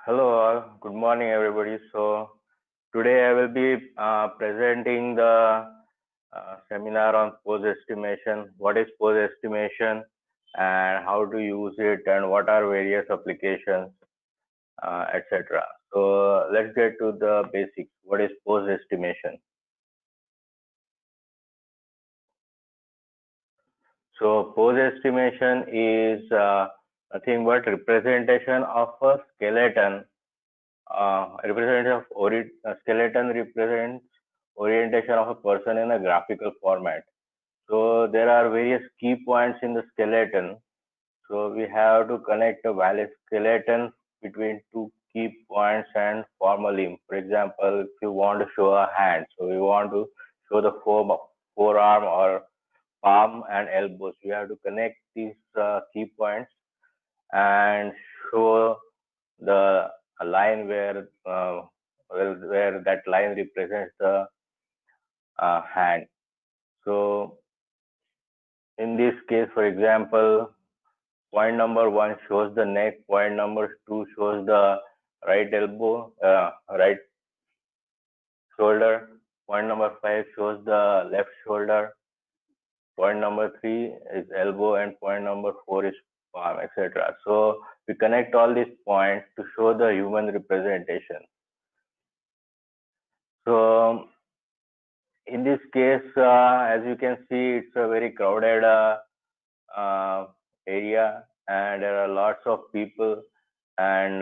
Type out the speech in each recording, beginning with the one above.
Hello all, good morning everybody. So today I will be presenting the seminar on pose estimation. What is pose estimation and how to use it and what are various applications, etc. So let's get to the basics. What is pose estimation? So pose estimation is nothing but representation of a skeleton. Skeleton represents orientation of a person in a graphical format. So there are various key points in the skeleton. So we have to connect a valid skeleton between two key points and form a limb. For example, if you want to show a hand, so we want to show the forearm or palm and elbows. We have to connect these key points and show the line where that line represents the hand. So in this case, for example, point number one shows the neck, point number two shows the right elbow, right shoulder, point number five shows the left shoulder, point number three is elbow, and point number four is palm, etc. So we connect all these points to show the human representation. So in this case, as you can see, it's a very crowded uh, area, and there are lots of people, and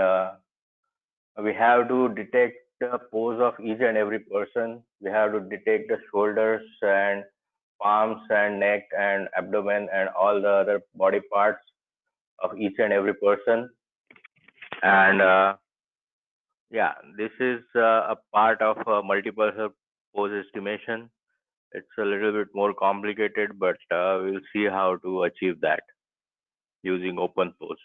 we have to detect the pose of each and every person. We have to detect the shoulders and palms and neck and abdomen and all the other body parts of each and every person. And yeah, this is a part of multiple pose estimation. It's a little bit more complicated, but we'll see how to achieve that using open pose.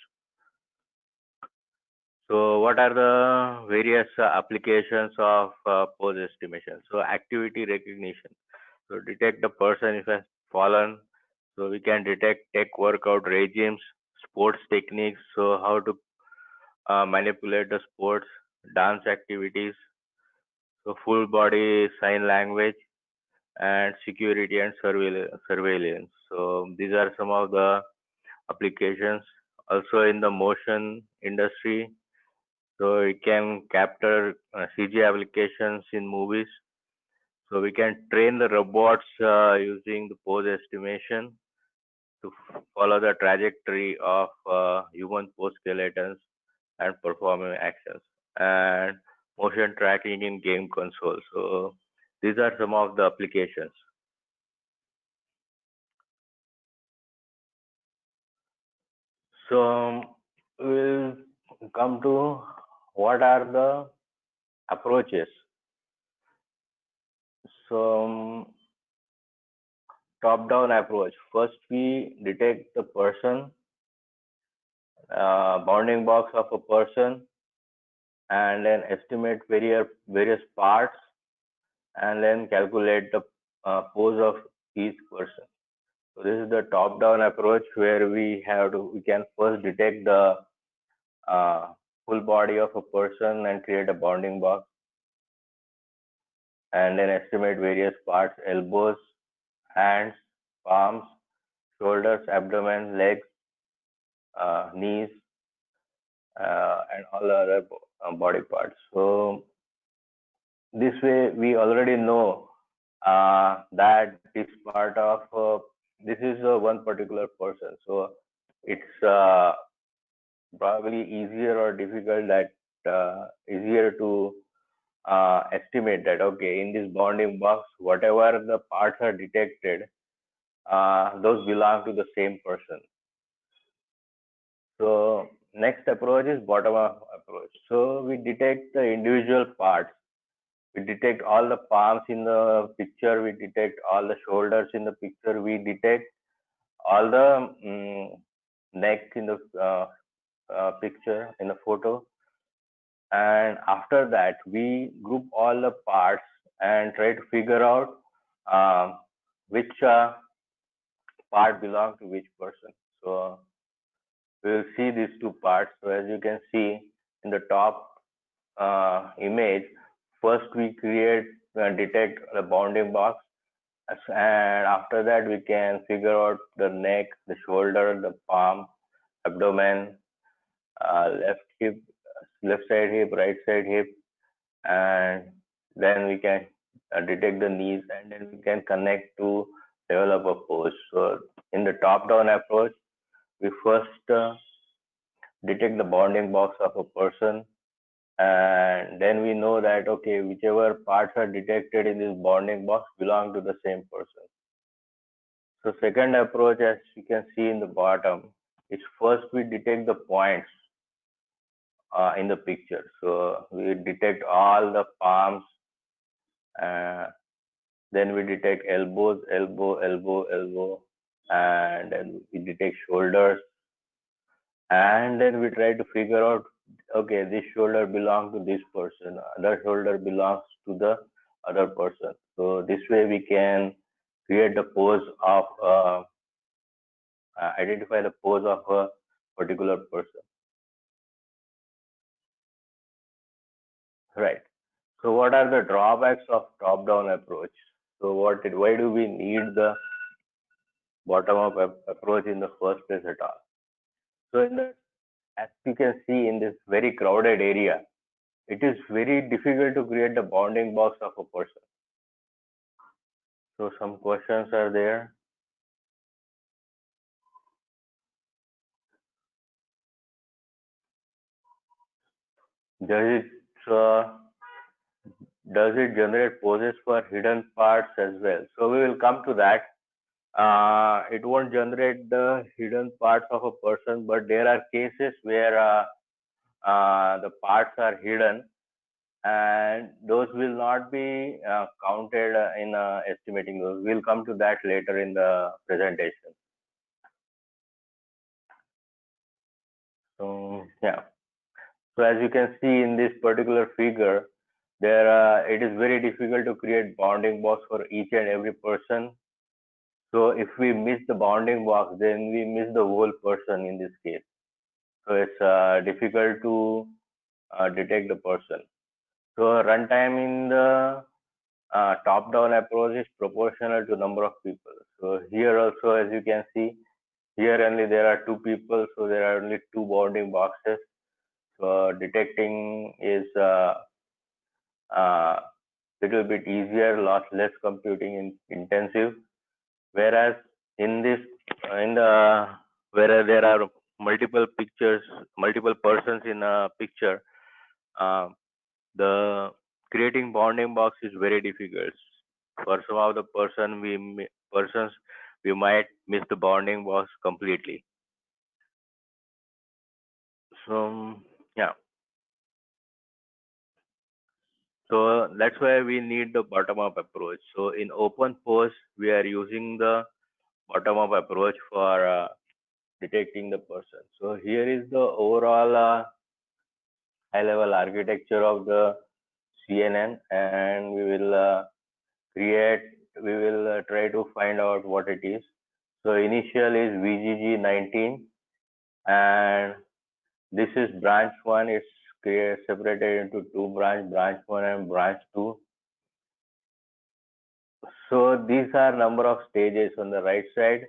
So what are the various applications of pose estimation? So activity recognition. So detect the person if has fallen. So we can detect tech workout regimes, sports techniques. So how to manipulate the sports, dance activities. So full body sign language and security and surveillance. So these are some of the applications. Also in the motion industry, so we can capture CG applications in movies. So we can train the robots using the pose estimation to follow the trajectory of human pose skeletons and performing actions, and motion tracking in game console. So these are some of the applications. So we'll come to what are the approaches. So top-down approach. First, we detect the person, bounding box of a person, and then estimate various parts, and then calculate the pose of each person. So this is the top-down approach where we can first detect the uh, full body of a person and create a bounding box, and then estimate various parts: elbows, hands, palms, shoulders, abdomen, legs, knees, and all the other body parts. So this way, we already know that this is one particular person. So it's probably easier or difficult that easier to estimate that okay, in this bounding box, whatever the parts are detected, those belong to the same person. So next approach is bottom up approach. So we detect the individual parts. We detect all the palms in the picture. We detect all the shoulders in the picture. We detect all the neck in the picture in the photo. And after that, we group all the parts and try to figure out which part belong to which person. So we will see these two parts. So as you can see, in the top image, first we detect the bounding box, and after that we can figure out the neck, the shoulder, the palm, abdomen, left hip, left side hip, right side hip, and then we can detect the knees, and then we can connect to develop a pose. So in the top down approach, we first detect the bounding box of a person, and then we know that okay, whichever parts are detected in this bounding box belong to the same person. So second approach, as you can see in the bottom, is first we detect the points in the picture. So we detect all the palms, uh, then we detect elbows, elbow, and then we detect shoulders, and then we try to figure out, okay, this shoulder belongs to this person, other shoulder belongs to the other person. So this way we can create the pose of identify the pose of a particular person, right? So what are the drawbacks of top down approach? So why do we need the bottom up approach in the first place at all? So as you can see in this very crowded area, it is very difficult to create the bounding box of a person. So some questions are there. Does it uh, does it generate poses for hidden parts as well? So we will come to that. It won't generate the hidden parts of a person, but there are cases where the parts are hidden, and those will not be counted in estimating those. We'll come to that later in the presentation. So yeah. So as you can see in this particular figure, it is very difficult to create bounding box for each and every person. So if we miss the bounding box, then we miss the whole person in this case. So it's difficult to detect the person. So runtime in the top-down approach is proportional to number of people. So here also, as you can see, here only there are two people, so there are only two bounding boxes. So detecting is little bit easier, less computing intensive. Whereas in this, in the where there are multiple pictures, multiple persons in a picture, uh, the creating bounding box is very difficult. For some of the persons, we might miss the bounding box completely. So yeah, so that's why we need the bottom up approach. So in open pose, we are using the bottom up approach for detecting the person. So here is the overall high level architecture of the CNN, and create, we will try to find out what it is. So initial is VGG 19, and this is branch 1. It's separated into two branch 1 and branch 2. So these are number of stages on the right side,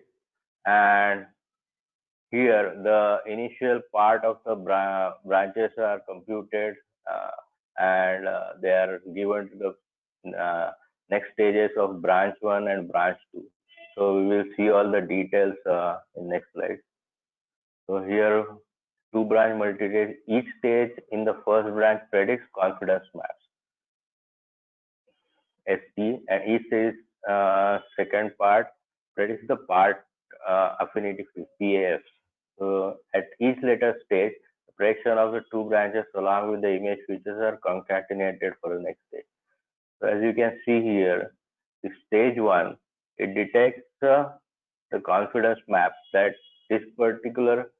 and here the initial part of the branches are computed, and they are given to the next stages of branch 1 and branch 2. So we will see all the details in next slide. So here, two branch multi-stage, each stage in the first branch predicts confidence maps, ST, and each stage second part predicts the part affinity PAF. So at each later stage, the prediction of the two branches along with the image features are concatenated for the next stage. So as you can see here, the stage 1, it detects the confidence map that this particular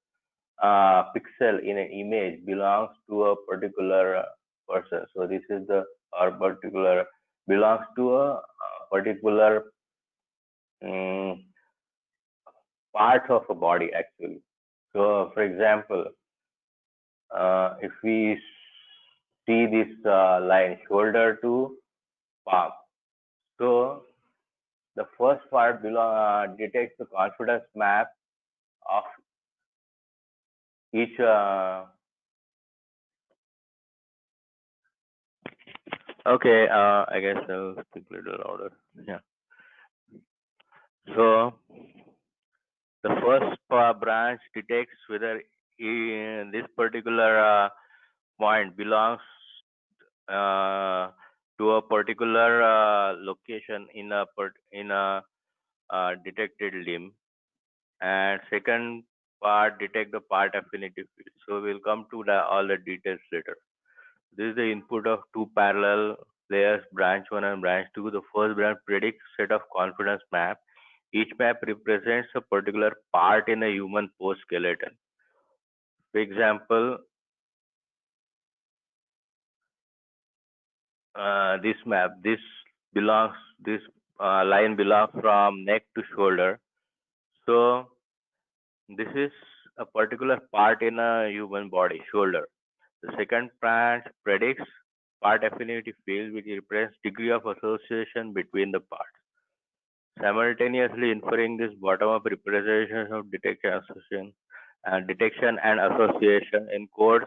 pixel in an image belongs to a particular person. So this is the or particular belongs to a particular um, part of a body actually. So for example, if we see this line shoulder to palm, so the first part detects the confidence map of each. Okay, I guess I'll speak a little louder. Yeah. So the first branch detects whether this particular point belongs uh, to a particular location in a detected limb, and second part detect the part affinity field. So we'll come to all the details later. This is the input of two parallel layers, branch 1 and branch 2. The first branch predicts set of confidence map. Each map represents a particular part in a human post skeleton. For example, this map, this line belongs from neck to shoulder. So this is a particular part in a human body, shoulder. The second branch predicts part affinity field, which represents degree of association between the parts. Simultaneously inferring this bottom-up representation of detection and association encodes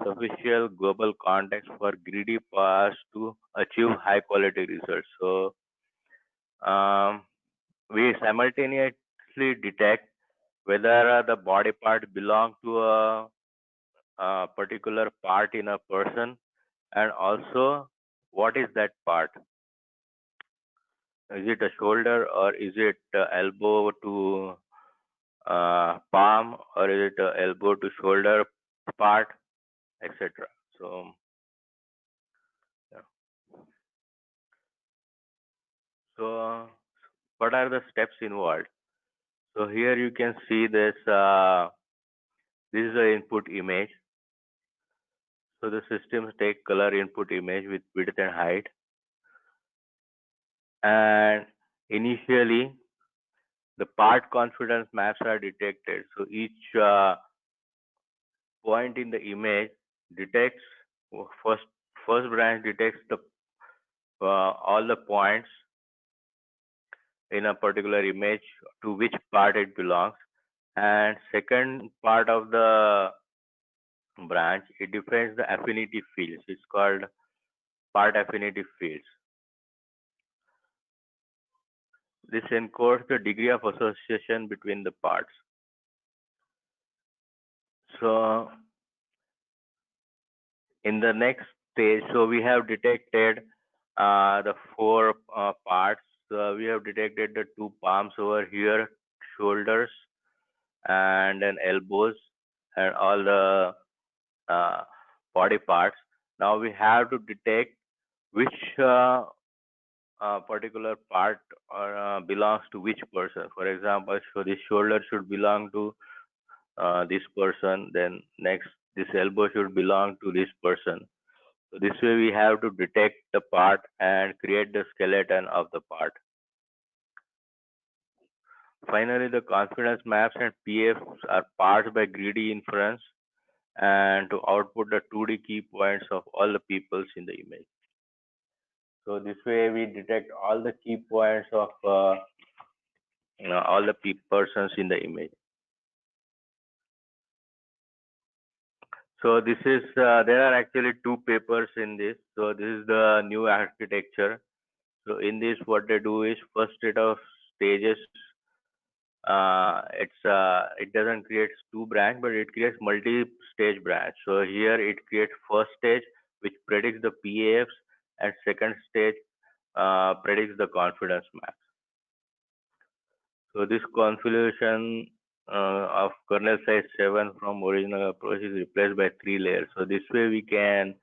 sufficient global context for greedy paths to achieve high-quality results. So we simultaneously detect whether the body part belong to a particular part in a person, and also what is that part. Is it a shoulder, or is it elbow to palm, or is it elbow to shoulder part, etc. So, yeah. So what are the steps involved? So here you can see this. This is the input image. So the systems take color input image with width and height, and initially the part confidence maps are detected. So each point in the image detects first first branch detects the all the points in a particular image to which part it belongs, and second part of the branch it defines the affinity fields. It's called part affinity fields. This encodes the degree of association between the parts. So in the next stage, so we have detected the four parts. We have detected the two palms over here, shoulders, and then elbows, and all the uh, body parts. Now we have to detect which particular part belongs to which person. For example, so this shoulder should belong to this person. Then next, this elbow should belong to this person. So this way we have to detect the part and create the skeleton of the part. Finally, the confidence maps and PFs are parsed by greedy inference and to output the 2D key points of all the peoples in the image. So this way we detect all the key points of all the persons in the image. So this is there are actually two papers in this. So this is the new architecture. So in this, what they do is first set of stages. It doesn't create two branch, but it creates multi-stage branch. So here it creates first stage, which predicts the PAFs, and second stage predicts the confidence map. So this configuration of kernel size 7 from original approach is replaced by 3 layers. So this way we can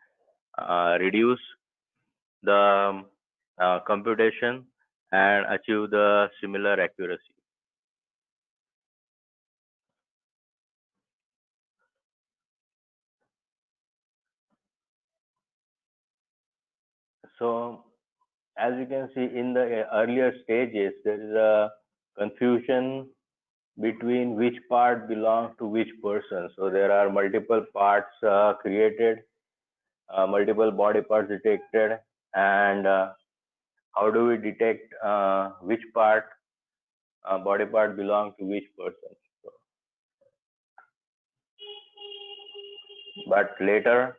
reduce the computation and achieve the similar accuracy. So as you can see in the earlier stages, there is a confusion between which part belongs to which person. So there are multiple parts created, multiple body parts detected, and how do we detect which body part belongs to which person? So, but later,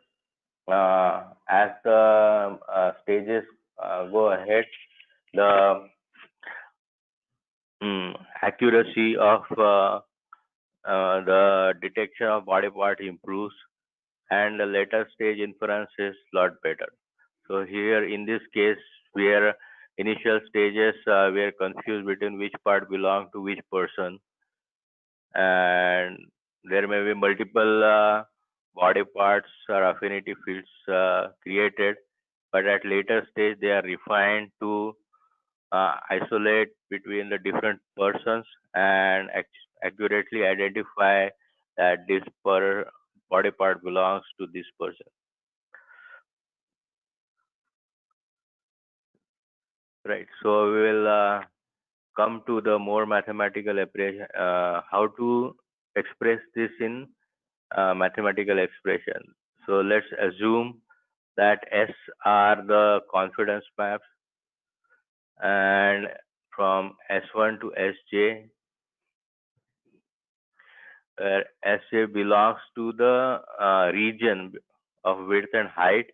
as the stages go ahead, the accuracy of the detection of body part improves, and the later stage inference is lot better. So here in this case, where initial stages we are confused between which part belong to which person, and there may be multiple body parts or affinity fields created, but at later stage they are refined to isolate between the different persons and accurately identify that this body part belongs to this person. Right. So we will come to the more mathematical approach, how to express this in mathematical expression. So let's assume that S are the confidence maps, and from S1 to Sj, where Sj belongs to the region of width and height,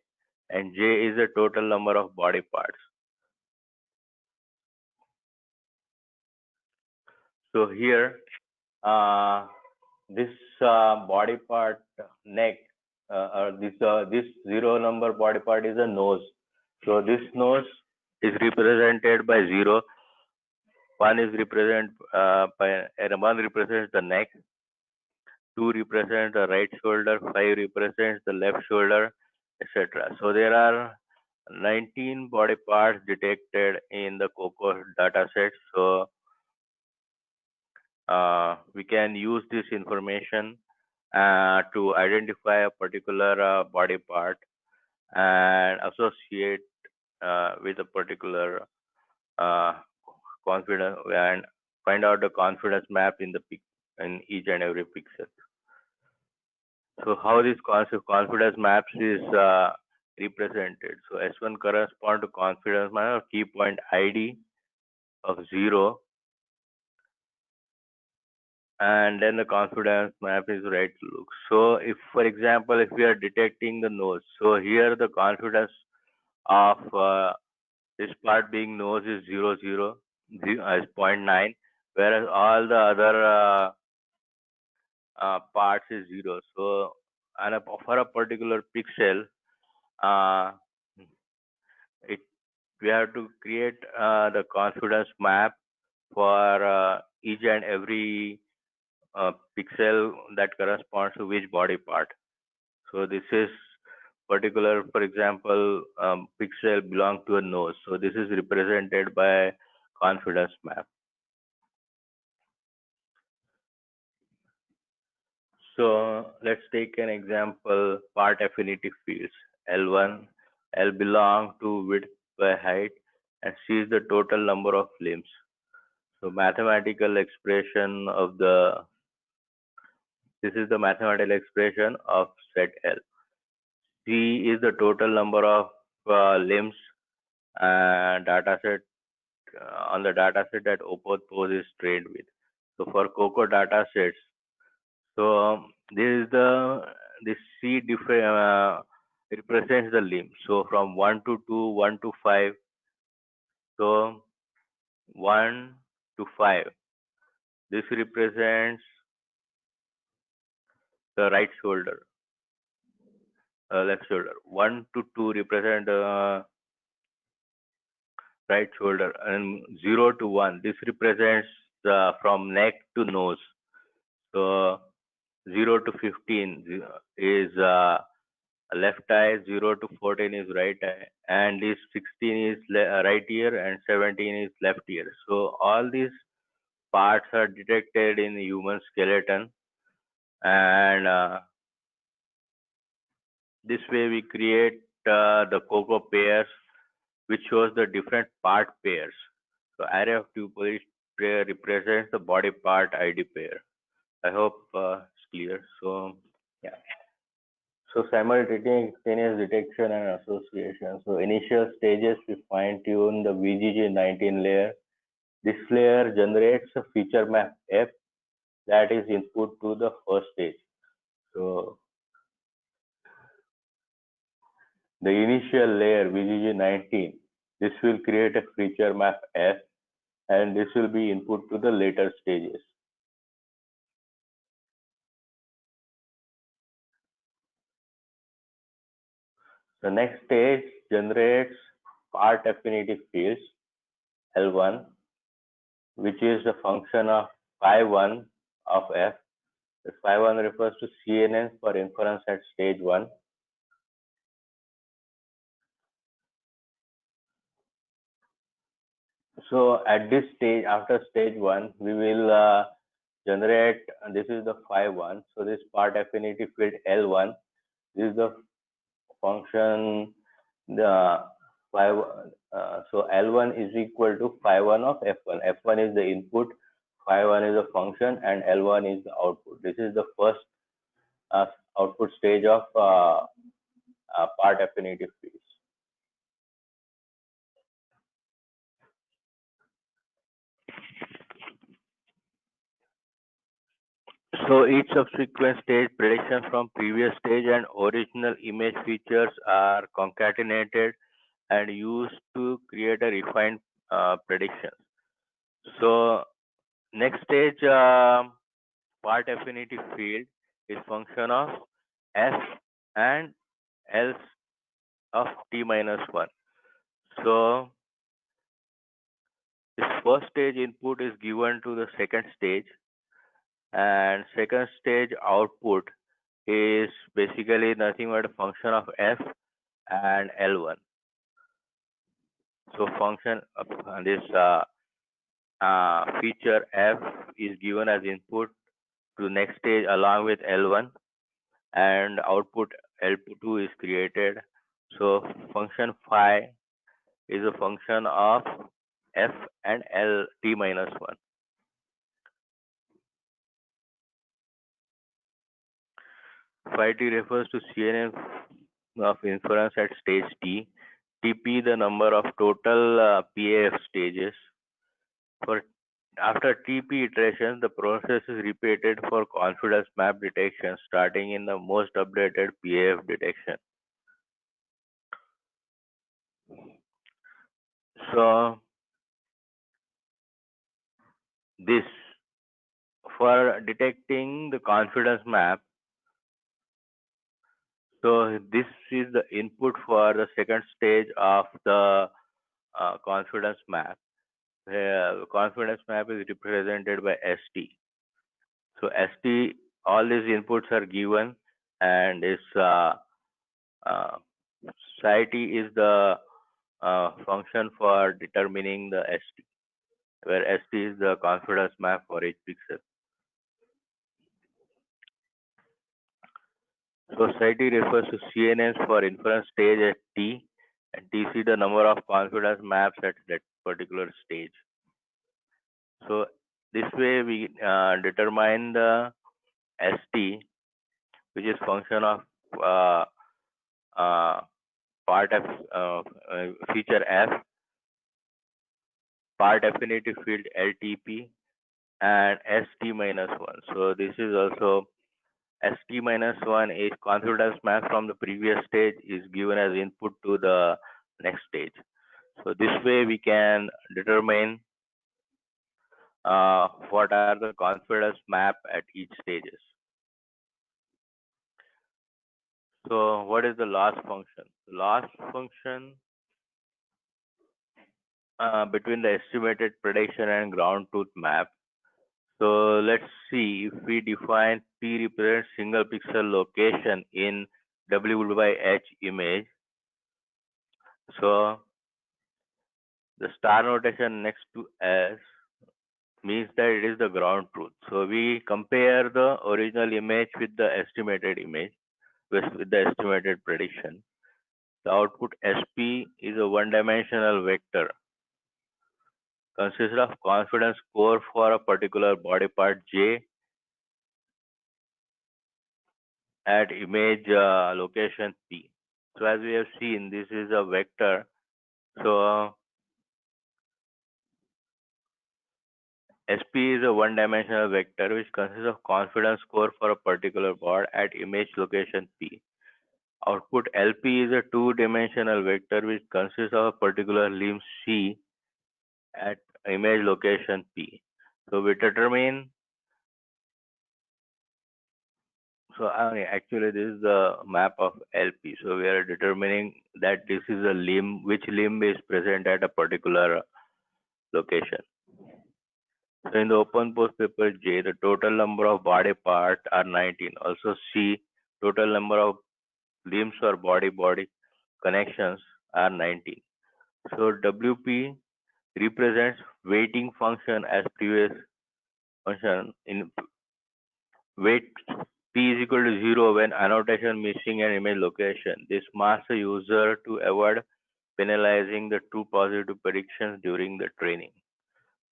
and J is the total number of body parts. So here, this body part neck, or this zero number body part is a nose. So this nose is represented by zero. One is represent one represents the neck. Two represents the right shoulder. Five represents the left shoulder, etc. So there are 19 body parts detected in the COCO dataset. So we can use this information to identify a particular body part and associate with a particular uh, confidence and find out the confidence map in each and every pixel. So how this confidence maps is represented. So S1 correspond to confidence map of key point ID of 0, and then the confidence map is right look. So if, for example, if we are detecting the nose, so here the confidence of this part being nose is 0, 0, is 0.9, whereas all the other parts is 0. So for a particular pixel, uh, it we have to create the confidence map for each and every pixel that corresponds to which body part. So this is particular, for example, pixel belong to a nose. So this is represented by confidence map. So let's take an example, part affinity fields. L1, L belong to width by height, and C is the total number of limbs. So mathematical expression of this is the mathematical expression of set L. C is the total number of limbs dataset on the dataset that Opoth Pose is trained with. So for COCO datasets, so this C represents the limb. So from 1 to 2, 1 to 5. So 1 to 5. This represents the right shoulder, left shoulder. 1 to 2 represent the right shoulder, and 0 to 1. This represents from neck to nose. So 0 to 15 is left eye, 0 to 14 is right eye, and this 16 is right ear, and 17 is left ear. So all these parts are detected in the human skeleton, and this way we create the COCO pairs, which shows the different part pairs. So array of tuples represents the body part ID pair. I hope it's clear. So yeah. So simultaneous detection and association. So initial stages we fine tune the VGG19 layer. This layer generates a feature map F that is input to the first stage. So the initial layer VGG19, this will create a feature map F and this will be input to the later stages. The next stage generates part affinity fields L1, which is the function of phi1 of F. The phi1 refers to CNN for inference at stage 1. So at this stage, after stage 1, we will generate, this is the phi1. So this part affinity field L1, this is the function, the phi, so L1 is equal to phi1 of F1. F1 is the input, phi1 is the function, and L1 is the output. This is the first output stage of part affinity fields. So each subsequent stage prediction from previous stage and original image features are concatenated and used to create a refined prediction. So next stage part affinity field is function of f and else of t minus 1. So this first stage input is given to the second stage, and second stage output is basically nothing but a function of f and L1. So function of this feature f is given as input to next stage along with L1, and output L2 is created. So function phi is a function of f and L t minus 1. Phi t refers to CNN of inference at stage t. TP the number of total PAF stages. For after TP iterations, the process is repeated for confidence map detection, starting in the most updated PAF detection. So this, for detecting the confidence map, so this is the input for the second stage of the confidence map. The confidence map is represented by ST. So ST, all these inputs are given, and this psi t is the function for determining the ST, where ST is the confidence map for each pixel. So psi t refers to CNNs for inference stage at T, and TC the number of confidence maps at that particular stage. So this way we determine the ST, which is function of part of feature F, part affinity field LTP, and ST minus 1. So this is also ST minus 1 is confidence map from the previous stage is given as input to the next stage. So this way we can determine what are the confidence map at each stages. So what is the loss function? The loss function between the estimated prediction and ground truth map. So let's see, if we define P represents single pixel location in W by H image. So the star notation next to S means that it is the ground truth. So we compare the original image with the estimated image, with the estimated prediction. The output SP is a one-dimensional vector. consists of confidence score for a particular body part J at image location P. So as we have seen, this is a vector. So SP is a one-dimensional vector which consists of confidence score for a particular board at image location P. Output LP is a two-dimensional vector which consists of a particular limb C at image location P. So we determine, actually this is the map of LP. So we are determining that this is a limb, which limb is present at a particular location. So in the open post paper J, the total number of body parts are 19. Also C, total number of limbs or body-body connections are 19. So WP represents weighting function as previous function. In weight P is equal to 0 when annotation missing an image location. This masks the user to avoid penalizing the true positive predictions during the training.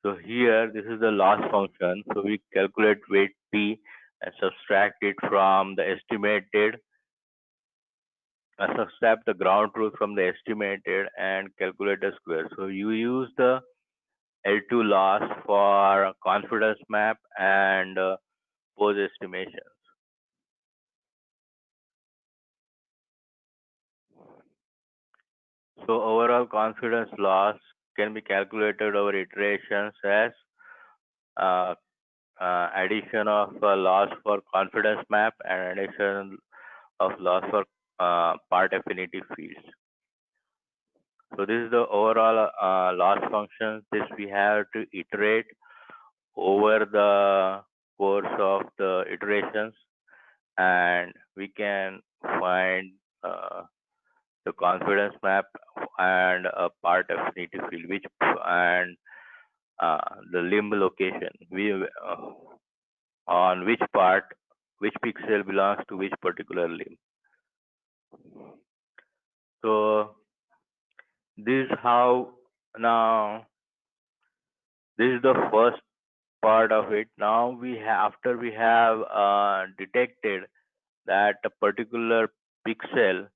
So here, this is the loss function. So we calculate weight P and subtract it from the estimated, subtract the ground truth from the estimated and calculate the square. So you use the L2 loss for confidence map and pose estimations. So overall confidence loss can be calculated over iterations as uh, addition of loss for confidence map and addition of loss for part affinity fields. So this is the overall loss function. This we have to iterate over the course of the iterations, and we can find the confidence map and a part affinity field, which and the limb location. We on which part, which pixel belongs to which particular limb. So this is how now this is the first part of it. Now we have, after we have detected that a particular pixel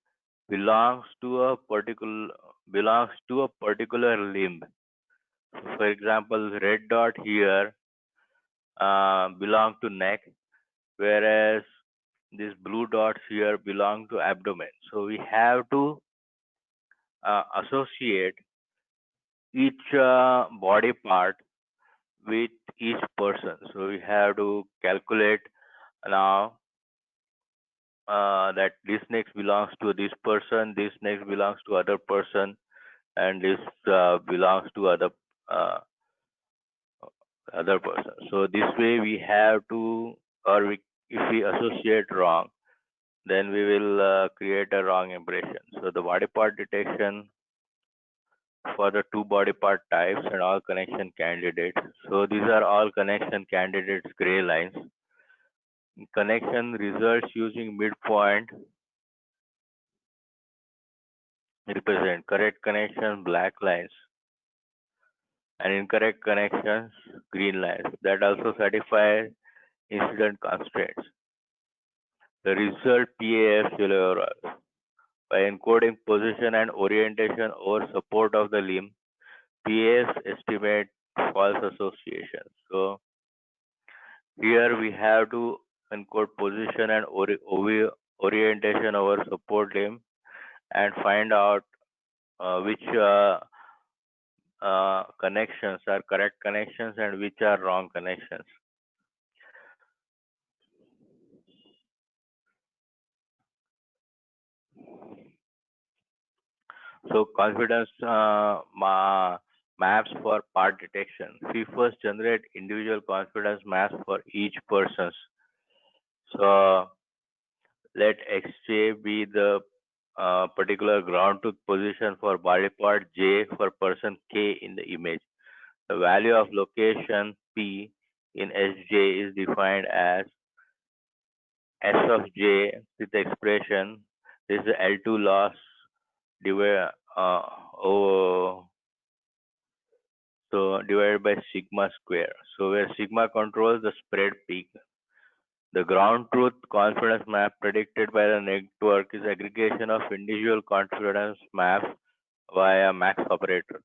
belongs to a particular limb. For example, red dot here belong to neck, whereas these blue dots here belong to abdomen. So we have to associate each body part with each person. So we have to calculate now that this next belongs to this person, this next belongs to other person, and this belongs to uh, other person. So this way we have to, if we associate wrong, then we will create a wrong impression. So the body part detection for the two body part types and all connection candidates. So these are all connection candidates, gray lines. Connection results using midpoint represent correct connection, black lines, and incorrect connections, green lines. That also satisfy incident constraints. The result PAF yellow arrows. By encoding position and orientation over support of the limb, PAF estimate false association. So here we have to encode position and orientation over support limb and find out which connections are correct connections and which are wrong connections. So confidence maps for part detection. We first generate individual confidence maps for each person. So let Xj be the particular ground truth position for body part J for person K in the image. The value of location P in Sj is defined as S of J with the expression. This is the L2 loss divided over So divided by sigma square. So where sigma controls the spread peak. The ground truth confidence map predicted by the network is aggregation of individual confidence maps via max operator.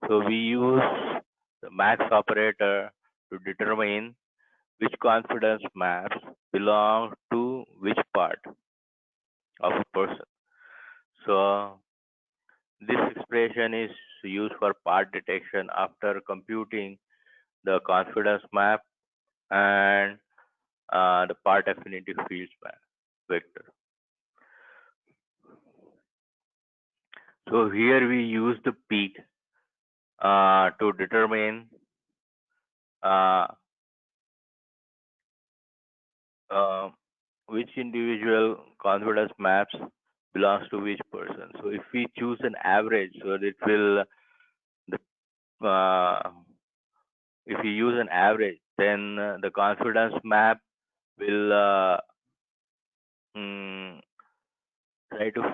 So we use the max operator to determine which confidence maps belong to which part of a person. So this expression is used for part detection after computing the confidence map and the part affinity fields map vector. So here we use the peak to determine uh, uh, which individual confidence maps belongs to which person. So if we choose an average, so it will the if you use an average, then the confidence map will mm, try to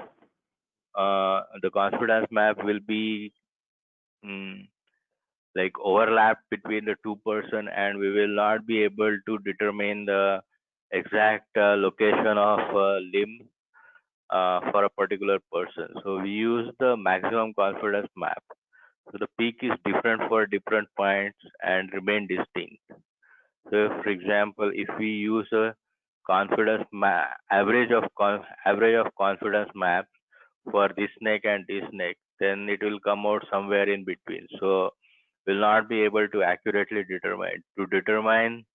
the confidence map will be mm, like overlap between the two person, and we will not be able to determine the exact location of limb for a particular person. So we use the maximum confidence map. So the peak is different for different points and remain distinct. So, for example, if we use a average of confidence map for this snake and this snake, then it will come out somewhere in between. So will not be able to accurately determine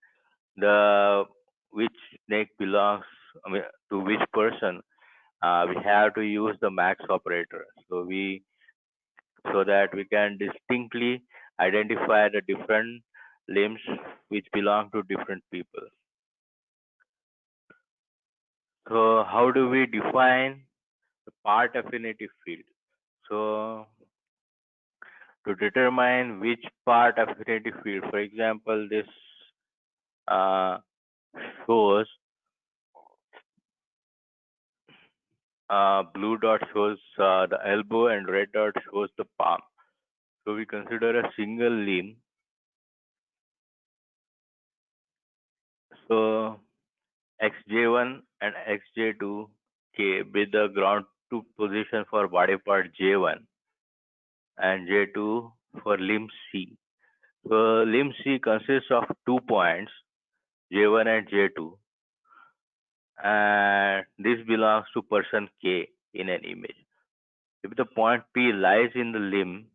the which snake belongs, I mean, to which person. We have to use the max operator. So that we can distinctly identify the different limbs which belong to different people. So how do we define the part affinity field? So to determine which part affinity field, for example, this uh, shows blue dot shows the elbow and red dot shows the palm. So we consider a single limb. So xj1 and xj2 k with the ground truth position for body part j1 and j2 for limb c. So limb c consists of 2 points j1 and j2, and this belongs to person k in an image. If the point p lies in the limb,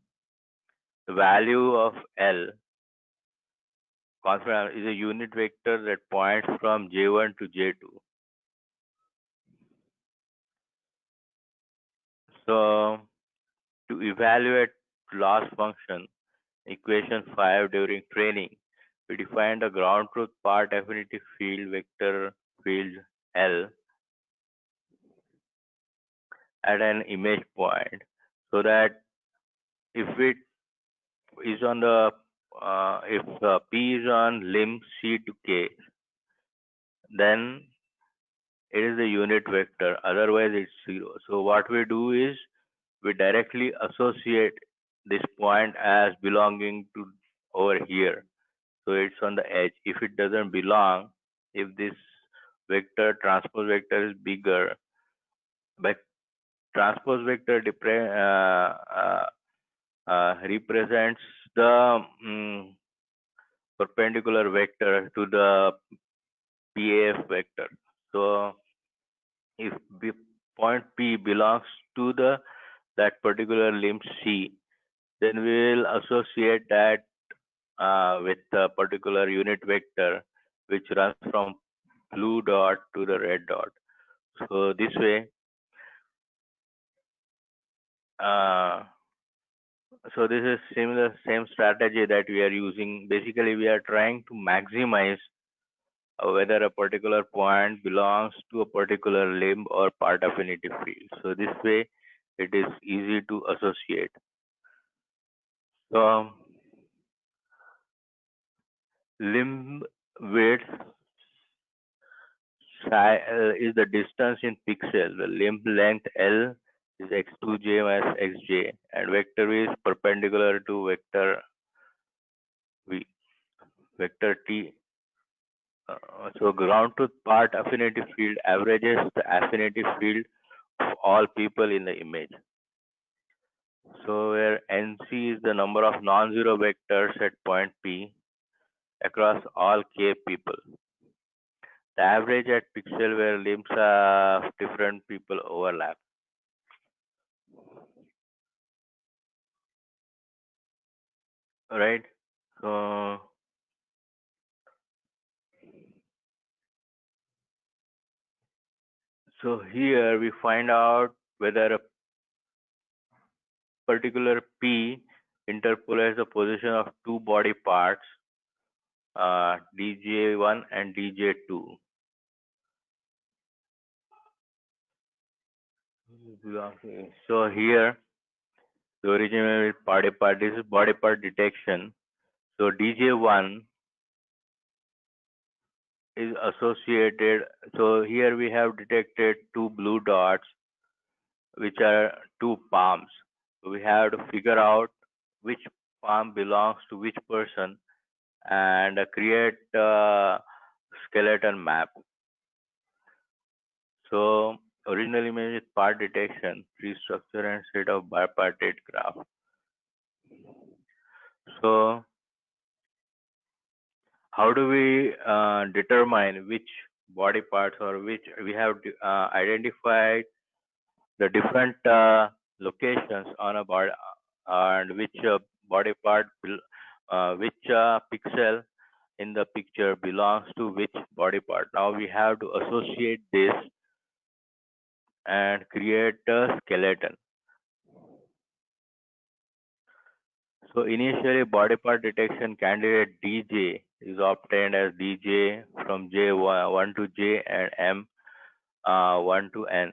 the value of L confidence is a unit vector that points from j1 to j2. So to evaluate loss function equation 5 during training, we defined a ground truth part affinity field vector field L at an image point, so that if it is on the if P is on limb C to K, then it is the unit vector, otherwise it's 0. So what we do is we directly associate this point as belonging to over here. So it's on the edge. If it doesn't belong, if this vector transpose vector is bigger, but transpose vector represents the perpendicular vector to the PAF vector. So if point P belongs to the that particular limb C, then we will associate that with a particular unit vector which runs from blue dot to the red dot. So this way, uh, so this is same strategy that we are using. Basically, we are trying to maximize whether a particular point belongs to a particular limb or part affinity field. So this way, it is easy to associate. So limb width is the distance in pixel. The limb length L is x2j minus xj, and vector is perpendicular to vector V. Vector T. So ground truth part affinity field averages the affinity field of all people in the image. So where NC is the number of non-zero vectors at point P across all K people. The average at pixel where limbs of different people overlap. Right? So, so here we find out whether a particular P interpolates the position of two body parts, dj1 and dj2. So here the original body part, this is body part detection. So dj1 is associated. So here we have detected two blue dots, which are two palms. We have to figure out which palm belongs to which person and create a skeleton map. So original image is part detection, tree structure and set of bipartite graph. So how do we determine which body parts or which we have identified the different locations on a body and which body part, which pixel in the picture belongs to which body part. Now we have to associate this and create a skeleton. So initially body part detection candidate DJ is obtained as DJ from J1 to J and M 1 to N.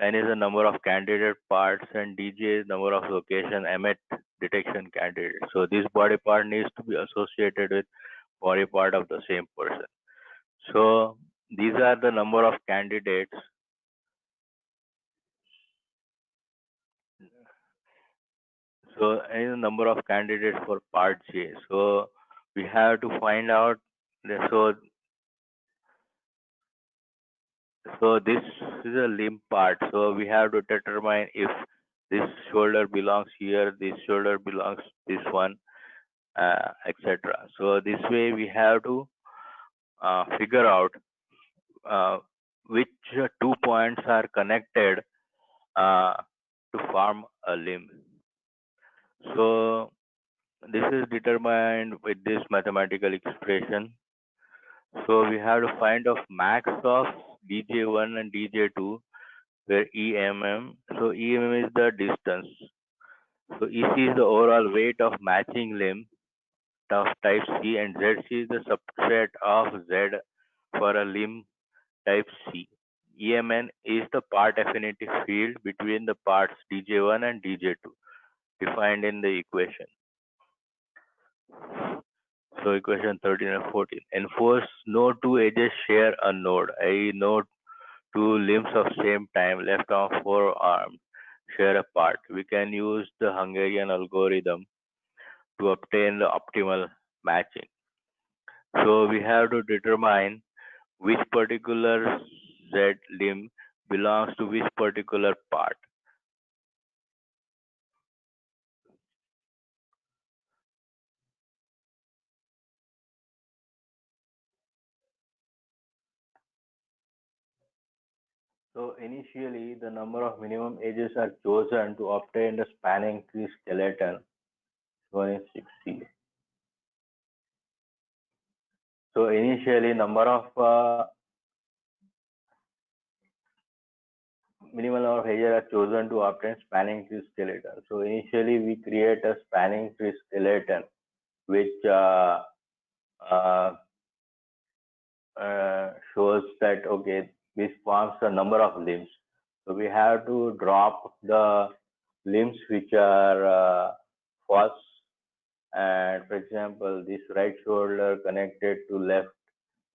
N is the number of candidate parts and DJ is number of location emit detection candidate. So this body part needs to be associated with body part of the same person. So these are the number of candidates. So any number of candidates for part J. So we have to find out. So this is a limb part. So we have to determine if this shoulder belongs here, this shoulder belongs this one, etc. So this way we have to figure out which two points are connected uh, to form a limb. So this is determined with this mathematical expression. So we have to find of max of dj1 and dj2 where EMM. So EMM is the distance. So EC is the overall weight of matching limb of type C and ZC is the subset of Z for a limb type C. EMN is the part affinity field between the parts DJ1 and DJ2 defined in the equation. So equation 13 and 14. Enforce no two edges share a node, i.e. no two limbs of same time left on forearm share a part. We can use the Hungarian algorithm to obtain the optimal matching. So we have to determine which particular Z limb belongs to which particular part. So initially, the number of minimum edges are chosen to obtain the spanning tree skeleton, shown in 6C. So initially, number of minimal number of edges are chosen to obtain spanning tree skeleton. So initially, we create a spanning tree skeleton, which uh, shows that okay, this forms a number of limbs. So we have to drop the limbs which are false. And for example, this right shoulder connected to left,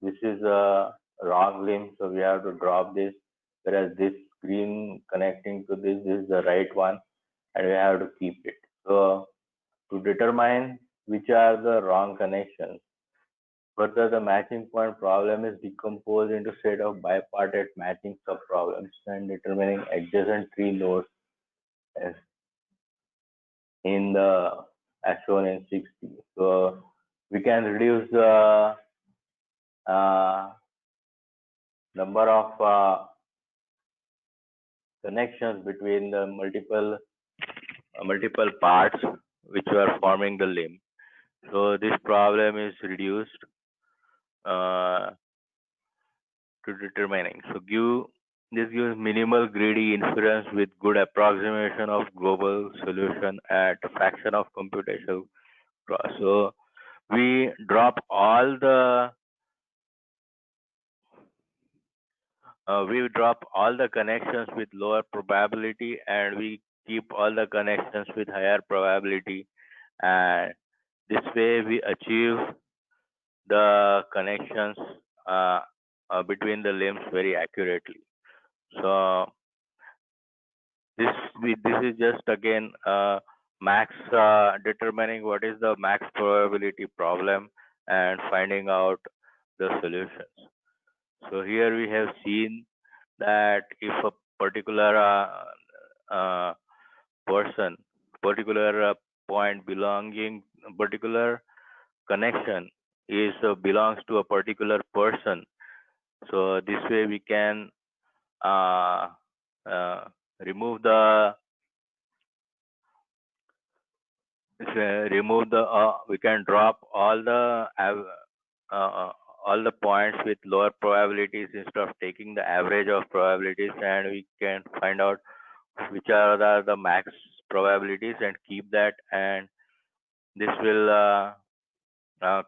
this is a wrong limb, so we have to drop this. Whereas this green connecting to this is the right one, and we have to keep it. So to determine which are the wrong connections. Further, the matching point problem is decomposed into set of bipartite matching subproblems and determining adjacent tree nodes as in the as shown in 60. So we can reduce the uh, number of connections between the multiple parts which are forming the limb. So this problem is reduced uh, to determining. So this gives minimal greedy inference with good approximation of global solution at a fraction of computational cost. So we drop all the connections with lower probability, and we keep all the connections with higher probability, and this way we achieve the connections uh, between the limbs very accurately. So this is just again max determining what is the max probability problem and finding out the solutions. So here we have seen that if a particular uh, person, particular point belonging, particular connection is belongs to a particular person, so this way we can uh, uh, remove the we can drop all the points with lower probabilities instead of taking the average of probabilities, and we can find out which are the max probabilities and keep that, and this will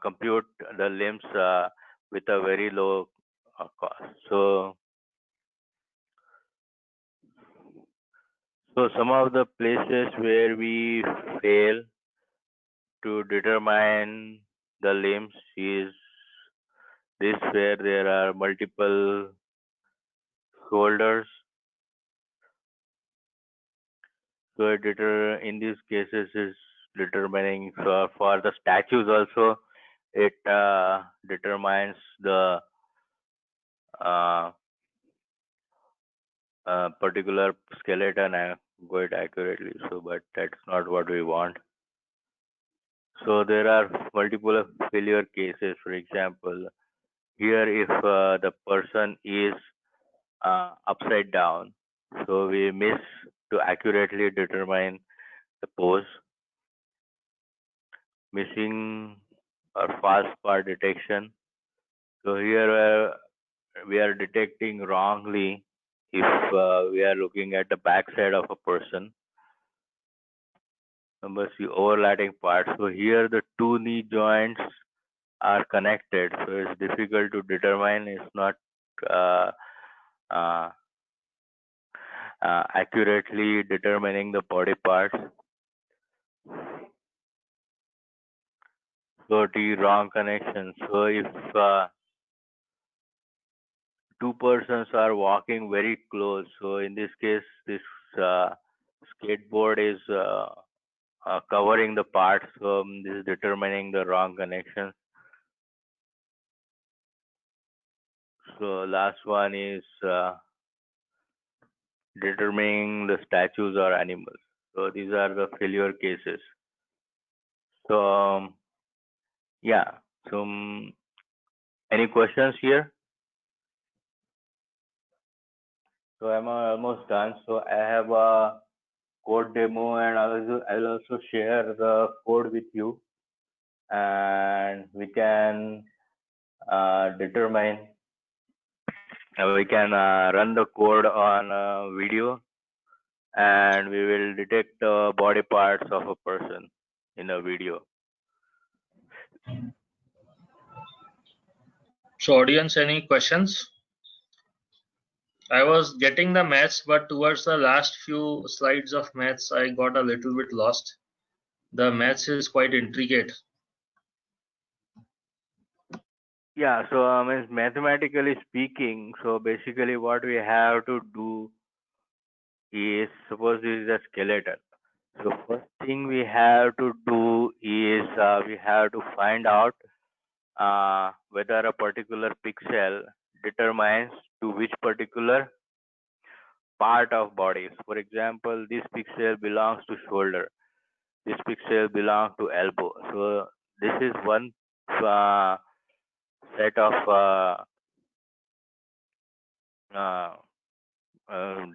compute the limbs with a very low cost. So some of the places where we fail to determine the limbs is this, where there are multiple shoulders. So in these cases is determining for the statues also, it determines the uh, particular skeleton quite accurately. So, but that's not what we want. So there are multiple failure cases. For example, here if the person is upside down, so we miss to accurately determine the pose, missing or false part detection. So here we are detecting wrongly if we are looking at the backside of a person. Number C, overlapping parts. So here the two knee joints are connected, so it's difficult to determine. It's not uh, uh, accurately determining the body parts. So the wrong connection. So if two persons are walking very close, so in this case, this skateboard is covering the parts, so this is determining the wrong connection. So last one is determining the statues or animals. So these are the failure cases. So yeah. So any questions here? So I'm almost done. So I have a code demo, and I'll also share the code with you, and we can determine. We can run the code on video, and we will detect the body parts of a person in a video. So audience, any questions? I was getting the maths, but towards the last few slides of maths, I got a little bit lost. The maths is quite intricate. Yeah, so mathematically speaking, so basically what we have to do is, suppose this is a skeleton. So first thing we have to do is we have to find out whether a particular pixel determines to which particular part of body. For example, this pixel belongs to shoulder. This pixel belongs to elbow. So this is one uh, set of uh,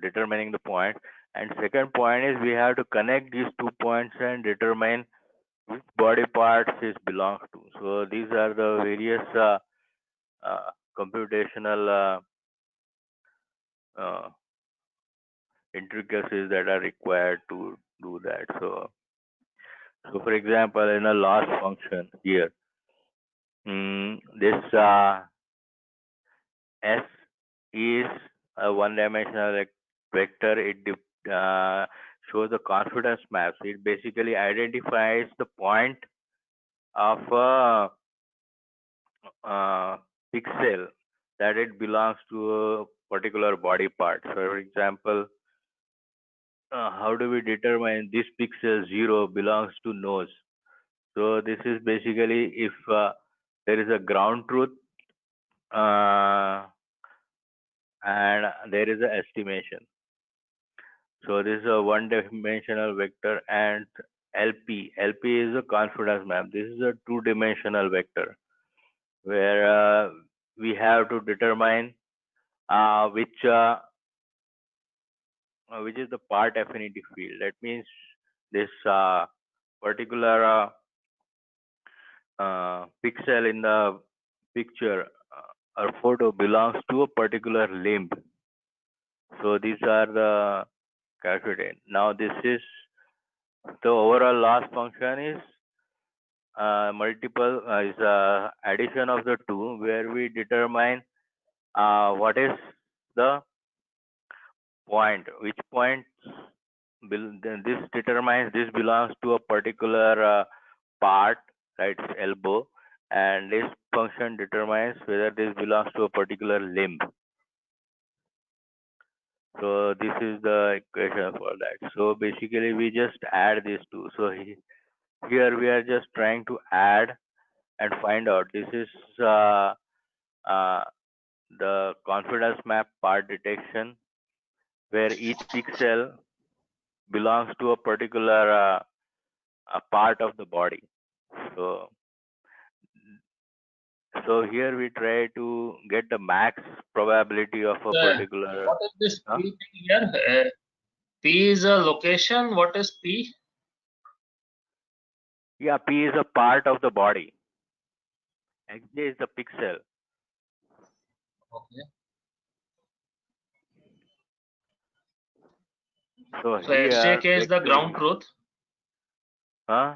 determining the point. And second point is we have to connect these 2 points and determine which body parts it belongs to. So these are the various computational uh, intricacies that are required to do that. So for example, in a loss function here, this S is a one-dimensional vector. It shows the confidence map. So it basically identifies the point of a pixel that it belongs to a particular body part. So, for example, how do we determine this pixel 0 belongs to nose? So this is basically if there is a ground truth uh, and there is a estimation. So this is a one-dimensional vector, and LP is a confidence map. This is a two-dimensional vector where we have to determine which is the part affinity field. That means this particular pixel in the picture or photo belongs to a particular limb. So these are the calculated. Now this is the overall loss function is multiple is addition of the two, where we determine what is the point, which point this determines this belongs to a particular part, right? Elbow, and this function determines whether this belongs to a particular limb. So this is the equation for that. So basically we just add these two. So here we are just trying to add and find out. This is uh, the confidence map part detection, where each pixel belongs to a particular a part of the body. So here we try to get the max probability of a particular. What is this P thing here? P is a location. What is P? Yeah, P is a part of the body. XJ is the pixel. Okay. So So here XJK is the vector, ground truth. huh?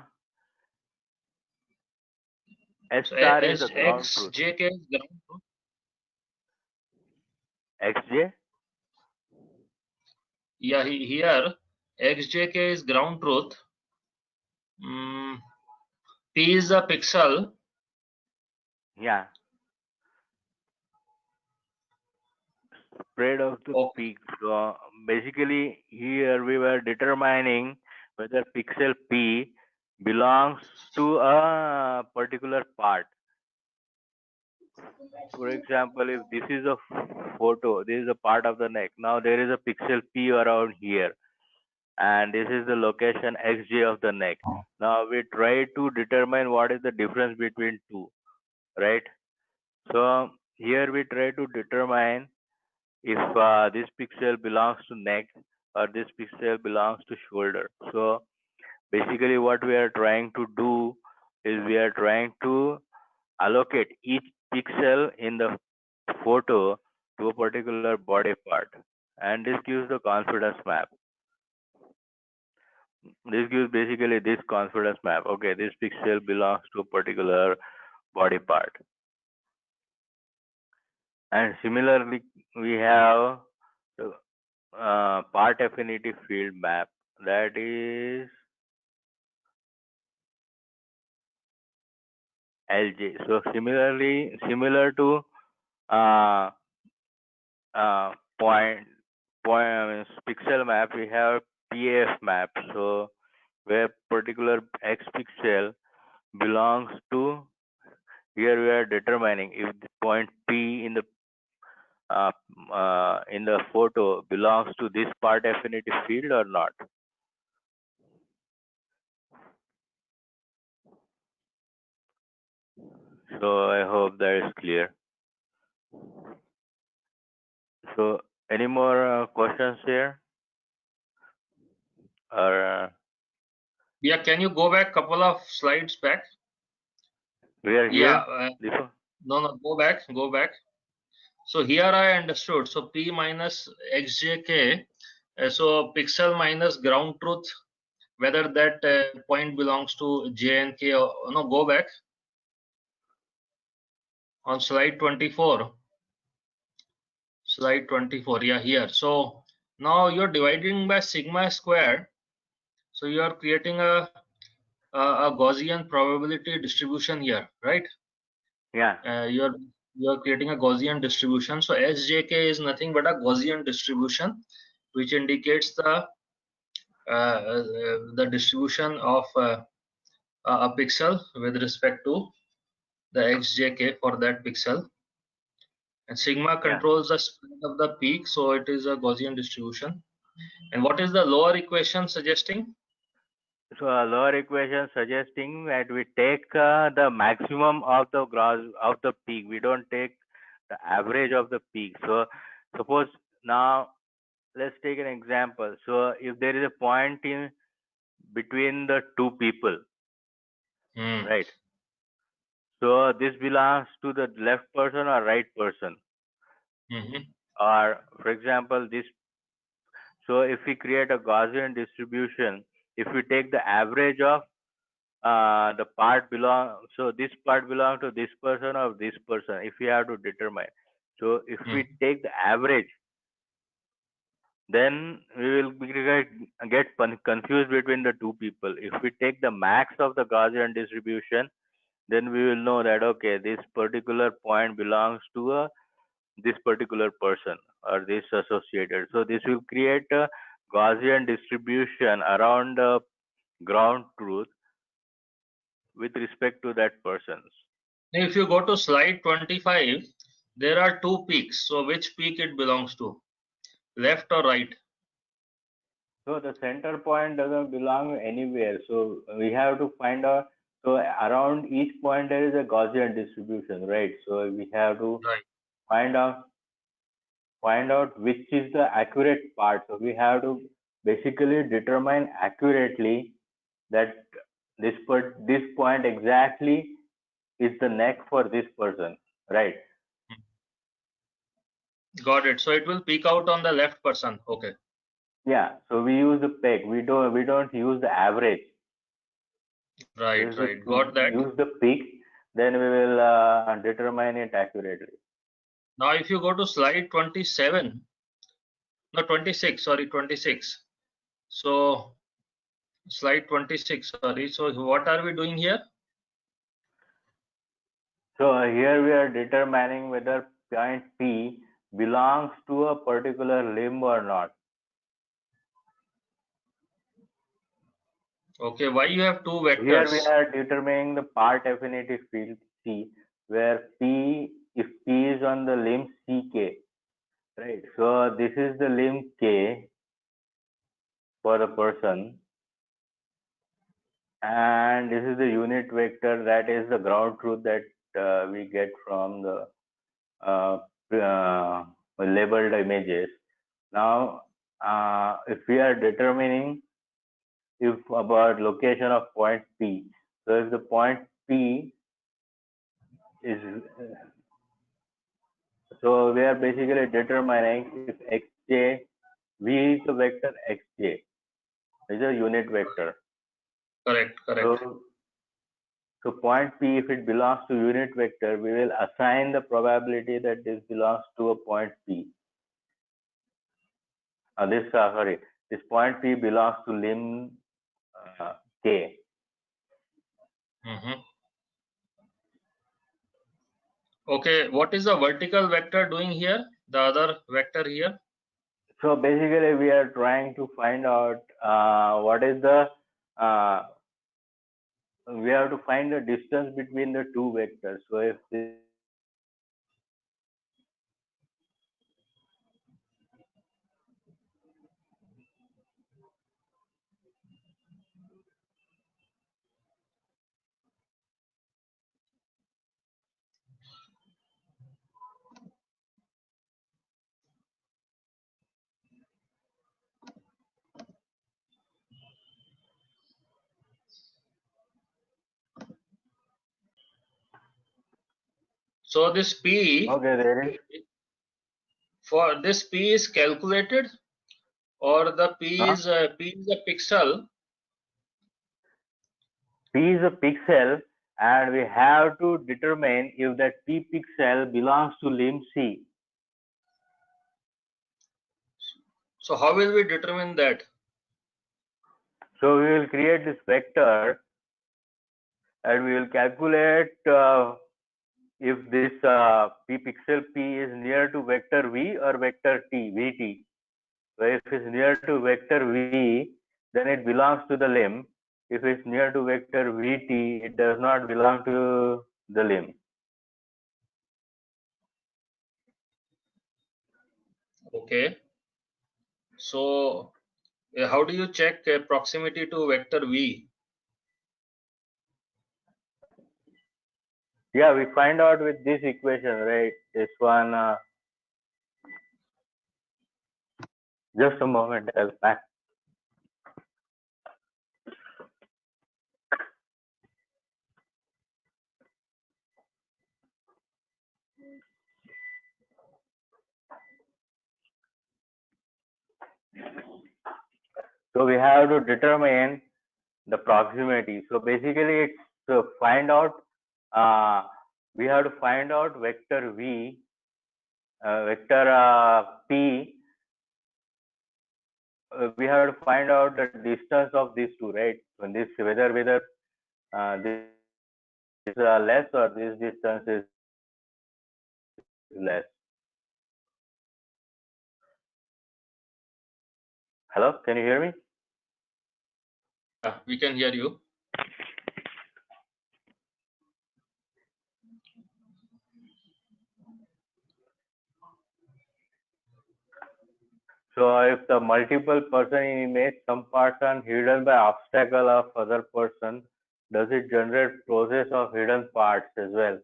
S So star is the ground truth. XJK is ground truth. XJ? Yeah, here XJK is ground truth. P is the pixel. Yeah. Spread of the peak. So basically here we were determining whether pixel P belongs to a particular part. For example, if this is a photo, this is a part of the neck. Now there is a pixel P around here, and this is the location XJ of the neck. Now we try to determine what is the difference between two, right? So here we try to determine if this pixel belongs to neck or this pixel belongs to shoulder. So basically what we are trying to do is we are trying to allocate each pixel in the photo to a particular body part, and this gives the confidence map. This gives basically this confidence map. Okay, this pixel belongs to a particular body part. And similarly we have part affinity field map, that is LJ. So similar to uh, point pixel map, we have PAF map. So where particular x pixel belongs to, here we are determining if the point P uh, in the photo belongs to this part affinity field or not. So I hope that is clear. So any more questions here? Or Yeah, can you go back couple of slides back? we are Yeah, here? no, go back. So here I understood. So P minus xjk, so pixel minus ground truth, whether that point belongs to j and k or no, go back on slide 24. Slide 24, yeah, here. So now you're dividing by sigma squared. So you are creating a Gaussian probability distribution here, right? Yeah. You're creating a Gaussian distribution. So SJK is nothing but a Gaussian distribution, which indicates the distribution of a pixel with respect to the XJK for that pixel. And sigma controls the spread of the peak, so it is a Gaussian distribution. And what is the lower equation suggesting? So a lower equation suggesting that we take the maximum of the gross of the peak. We don't take the average of the peak. So suppose now let's take an example. So if there is a point in between the two people, right? So this belongs to the left person or right person. Or for example, this. So if we create a Gaussian distribution, if we take the average of the part so this part belong to this person or this person, if we have to determine. So if we take the average, then we will get confused between the two people. If we take the max of the Gaussian distribution, then we will know that okay, this particular point belongs to this particular person or this associated. So this will create a Gaussian distribution around the ground truth with respect to that person's. If you go to slide 25, there are two peaks. So which peak it belongs to, left or right? So the center point doesn't belong anywhere. So we have to find out. So around each point there is a Gaussian distribution, right? So we have to find out which is the accurate part. So we have to basically determine accurately that this point exactly is the neck for this person, right? Got it. So it will peak out on the left person. Okay. Yeah. So we use the peg. We don't use the average. Right. Got that. Use the peak, then we will determine it accurately. Now, if you go to slide 27, no 26. Sorry, 26. So slide 26. Sorry. So what are we doing here? So here we are determining whether point P belongs to a particular limb or not. Okay, why you have two vectors? Here we are determining the part affinity field C, where if P is on the limb CK, right? So this is the limb K for the person, and this is the unit vector, that is the ground truth that we get from the labeled images. Now, if we are determining about location of point P, so if the point P is, so we are basically determining if xj, V is the vector xj, is a unit vector. Correct. So point P, if it belongs to unit vector, we will assign the probability that this belongs to a point P. This point P belongs to limb K. Okay, what is the vertical vector doing here? The other vector here? So basically, we are trying to find out what is the we have to find the distance between the two vectors. So if this So this P, okay, there is for this P is calculated, or the P is a pixel. P is a pixel, and we have to determine if that P pixel belongs to limb C. So how will we determine that? So we will create this vector, and we will calculate if this P pixel P is near to vector V or vector T, Vt. So if it's near to vector V, then it belongs to the limb. If it's near to vector Vt, it does not belong to the limb. Okay. So how do you check proximity to vector V? Yeah, we find out with this equation, right? This one, just a moment, I'll back. So we have to determine the proximity. So basically, it's to find out. We have to find out vector V, vector P. We have to find out the distance of these two, right? When this whether this is less or this distance is less. Hello, can you hear me? Yeah, we can hear you. So if the multiple person in image, some parts are hidden by obstacle of other person, does it generate process of hidden parts as well?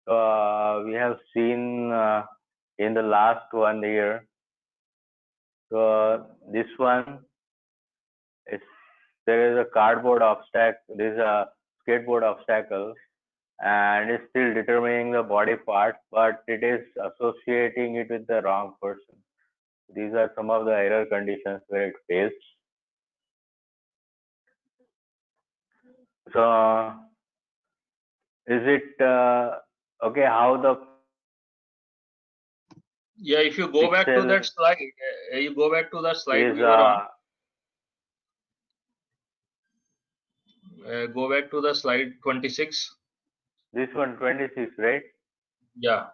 So we have seen in the last 1 year. So this one is there is a cardboard obstacle. There is a skateboard obstacle, and it's still determining the body part, but it is associating it with the wrong person. These are some of the error conditions where it fails. So is it okay? How the Yeah, if you go back to pixel that slide, you go back to the slide is we were on. Go back to the slide 26. this one 26, right? Yeah.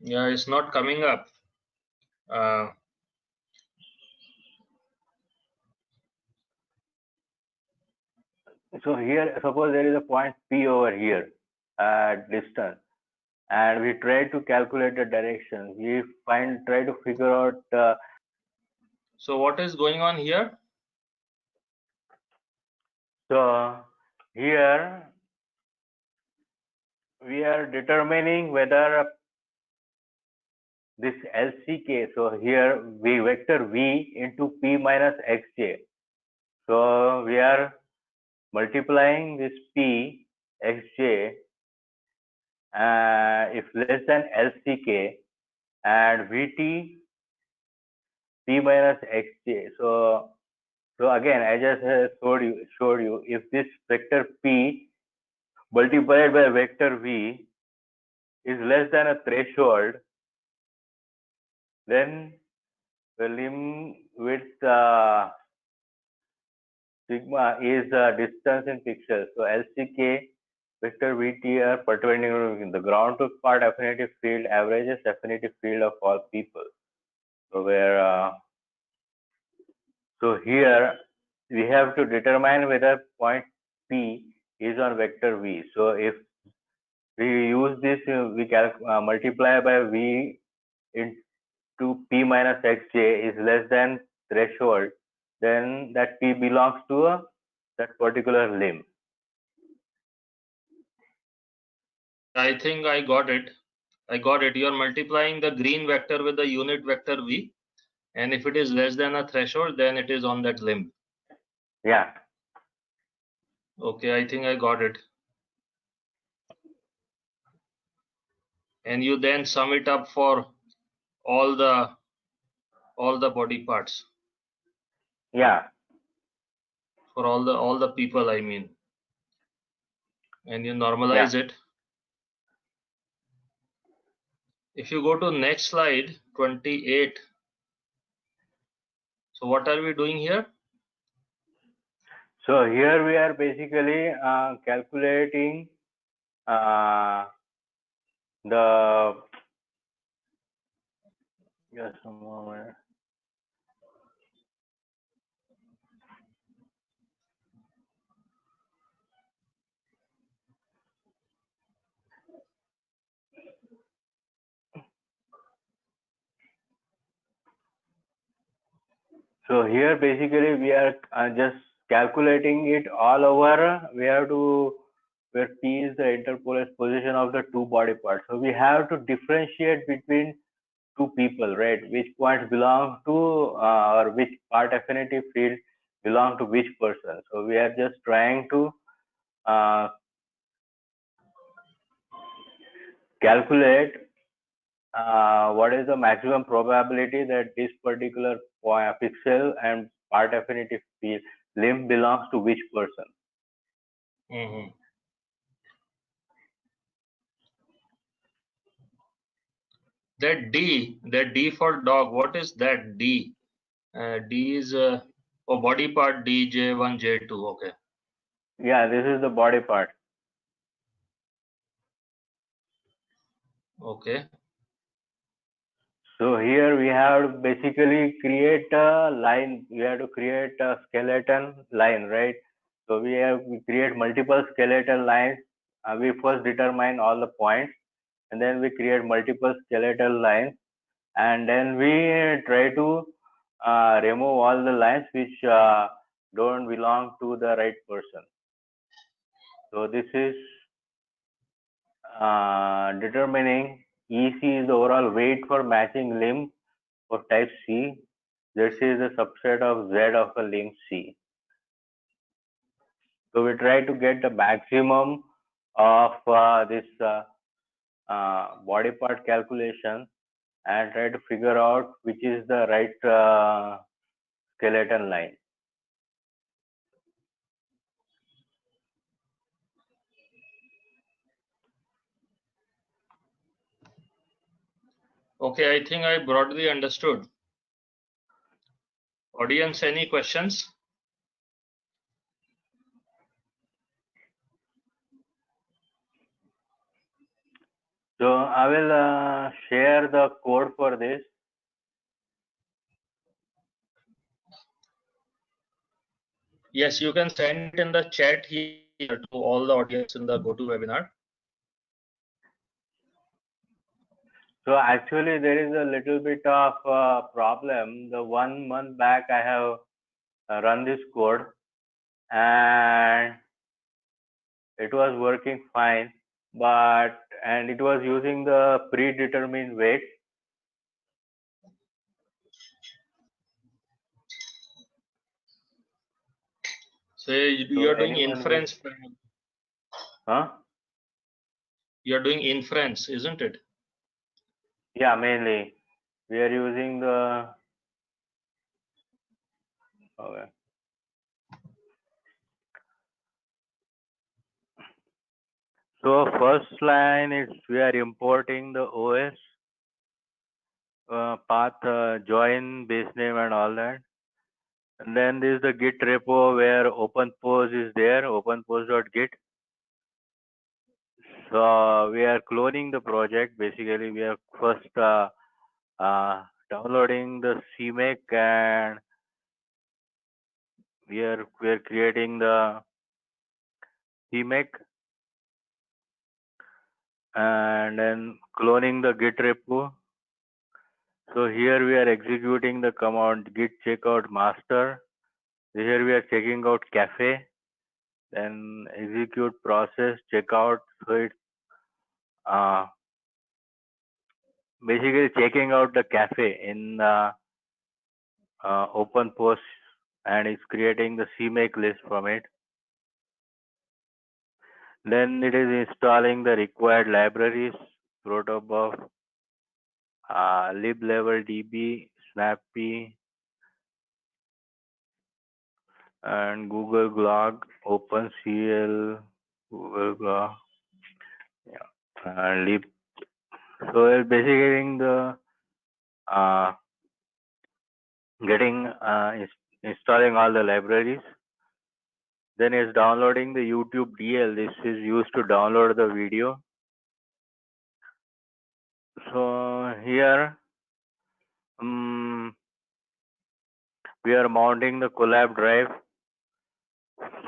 Yeah, it's not coming up. So here, suppose there is a point P over here at distance, and we try to calculate the direction. We try to figure out. So what is going on here? So here we are determining whether this LCK. So here we vector V into P minus Xj. So we are multiplying this P Xj if less than LCK and Vt P minus Xj. So again, I just showed you if this vector P multiplied by vector V is less than a threshold, then the limb width sigma is distance in pixels. So LCK vector VT are perpendicular in the ground truth part affinity field averages affinity field of all people. So where so here we have to determine whether point P is on vector V. So if we use this, we multiply by V into P minus Xj is less than threshold, then that P belongs to that particular limb. I think I got it. You are multiplying the green vector with the unit vector V, and if it is less than a threshold, then it is on that limb. Yeah. Okay, I think I got it. And you then sum it up for all the body parts. Yeah. For all the people, I mean. And you normalize it. If you go to next slide, 28. So what are we doing here? So here we are basically calculating the just a moment. So here basically we are just calculating it all over. We have to where P is the interpolarized position of the two body parts. So we have to differentiate between two people, right? Which points belong to or which part affinity field belong to which person. So we are just trying to calculate what is the maximum probability that this particular pixel and part affinity field limb belongs to which person. Mm-hmm. That D for dog, what is that D? D is body part D, J1, J2, okay. Yeah, this is the body part. Okay. So here we have to basically create a line. We have to create a skeleton line, right? So we create multiple skeletal lines. We first determine all the points, and then we create multiple skeletal lines, and then we try to remove all the lines which don't belong to the right person. So this is determining EC is the overall weight for matching limb for type C. This is a subset of Z of a limb C. So we try to get the maximum of this body part calculation and try to figure out which is the right skeleton line. Okay, I think I broadly understood. Audience, any questions? So I will share the code for this. Yes, you can send it in the chat here to all the audience in the GoToWebinar. So actually there is a little bit of problem. The 1 month back I have run this code and it was working fine, and it was using the predetermined weight. So you're doing inference. Huh? You're doing inference, isn't it? Yeah, mainly we are using the okay. So first line is we are importing the OS path, join, base name, and all that. And then there is the Git repo where OpenPose is there, openpose.git. So we are cloning the project. Basically, we are first downloading the CMake, and we are creating the CMake, and then cloning the Git repo. So here we are executing the command git checkout master. Here we are checking out cafe, then execute process checkout. So it's uh, basically checking out the cafe in OpenPost, and it's creating the CMake list from it. Then it is installing the required libraries, protobuf, libleveldb, snappy, and Google Glog, OpenCL, Google Glog, yeah, lib. So it's basically the uh, installing all the libraries. Then it's downloading the YouTube DL. This is used to download the video. So here we are mounting the Collab drive.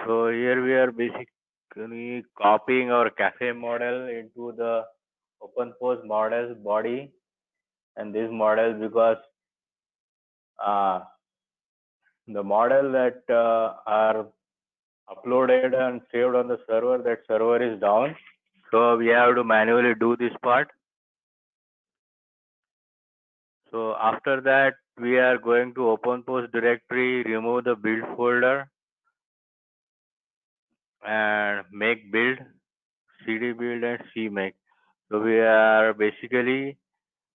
So here we are basically copying our cafe model into the OpenPost model's body, and this model, because uh, the model that are uploaded and saved on the server, that server is down. So we have to manually do this part. So after that, we are going to OpenPost directory, remove the build folder, and make build, cd build, and cmake. So we are basically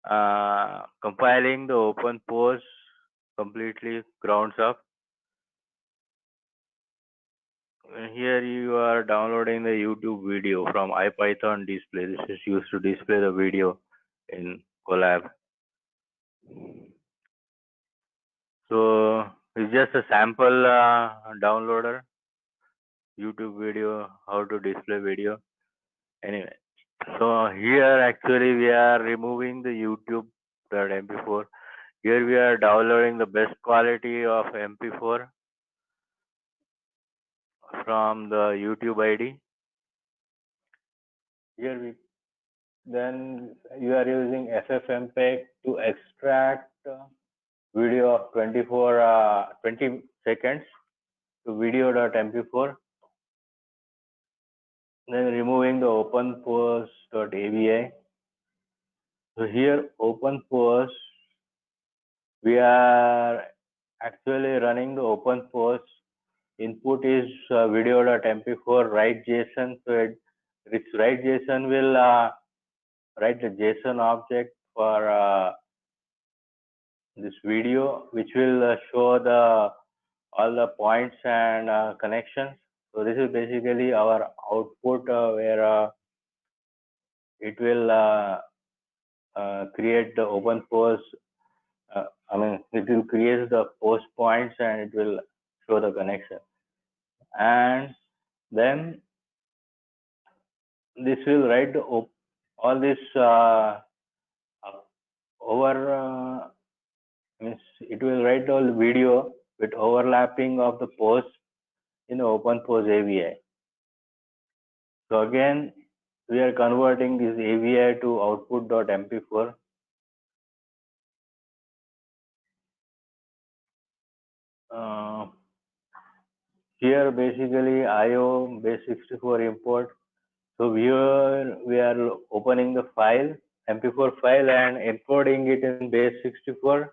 compiling the OpenPost completely grounds up. Here you are downloading the YouTube video from IPython display. This is used to display the video in Collab. So it's just a sample downloader, YouTube video, how to display video. Anyway, so here actually we are removing the YouTube.mp4. Here we are downloading the best quality of MP4 from the YouTube ID. Here we then you are using FFmpeg to extract video of 20 seconds to video.mp4. Then removing the openpost.avi. So here openpost, we are actually running the openpost. Input is video.mp4 write JSON. So its write JSON will write the JSON object for this video, which will show all the points and connections. So this is basically our output where it will create the open post. It will create the post points and it will show the connection. And then this will write all this over. Means it will write all video with overlapping of the posts in the OpenPost AVI. So again, we are converting this AVI to output.mp4. Here basically IO base64 import. So here we are opening the file, MP4 file, and encoding it in base64.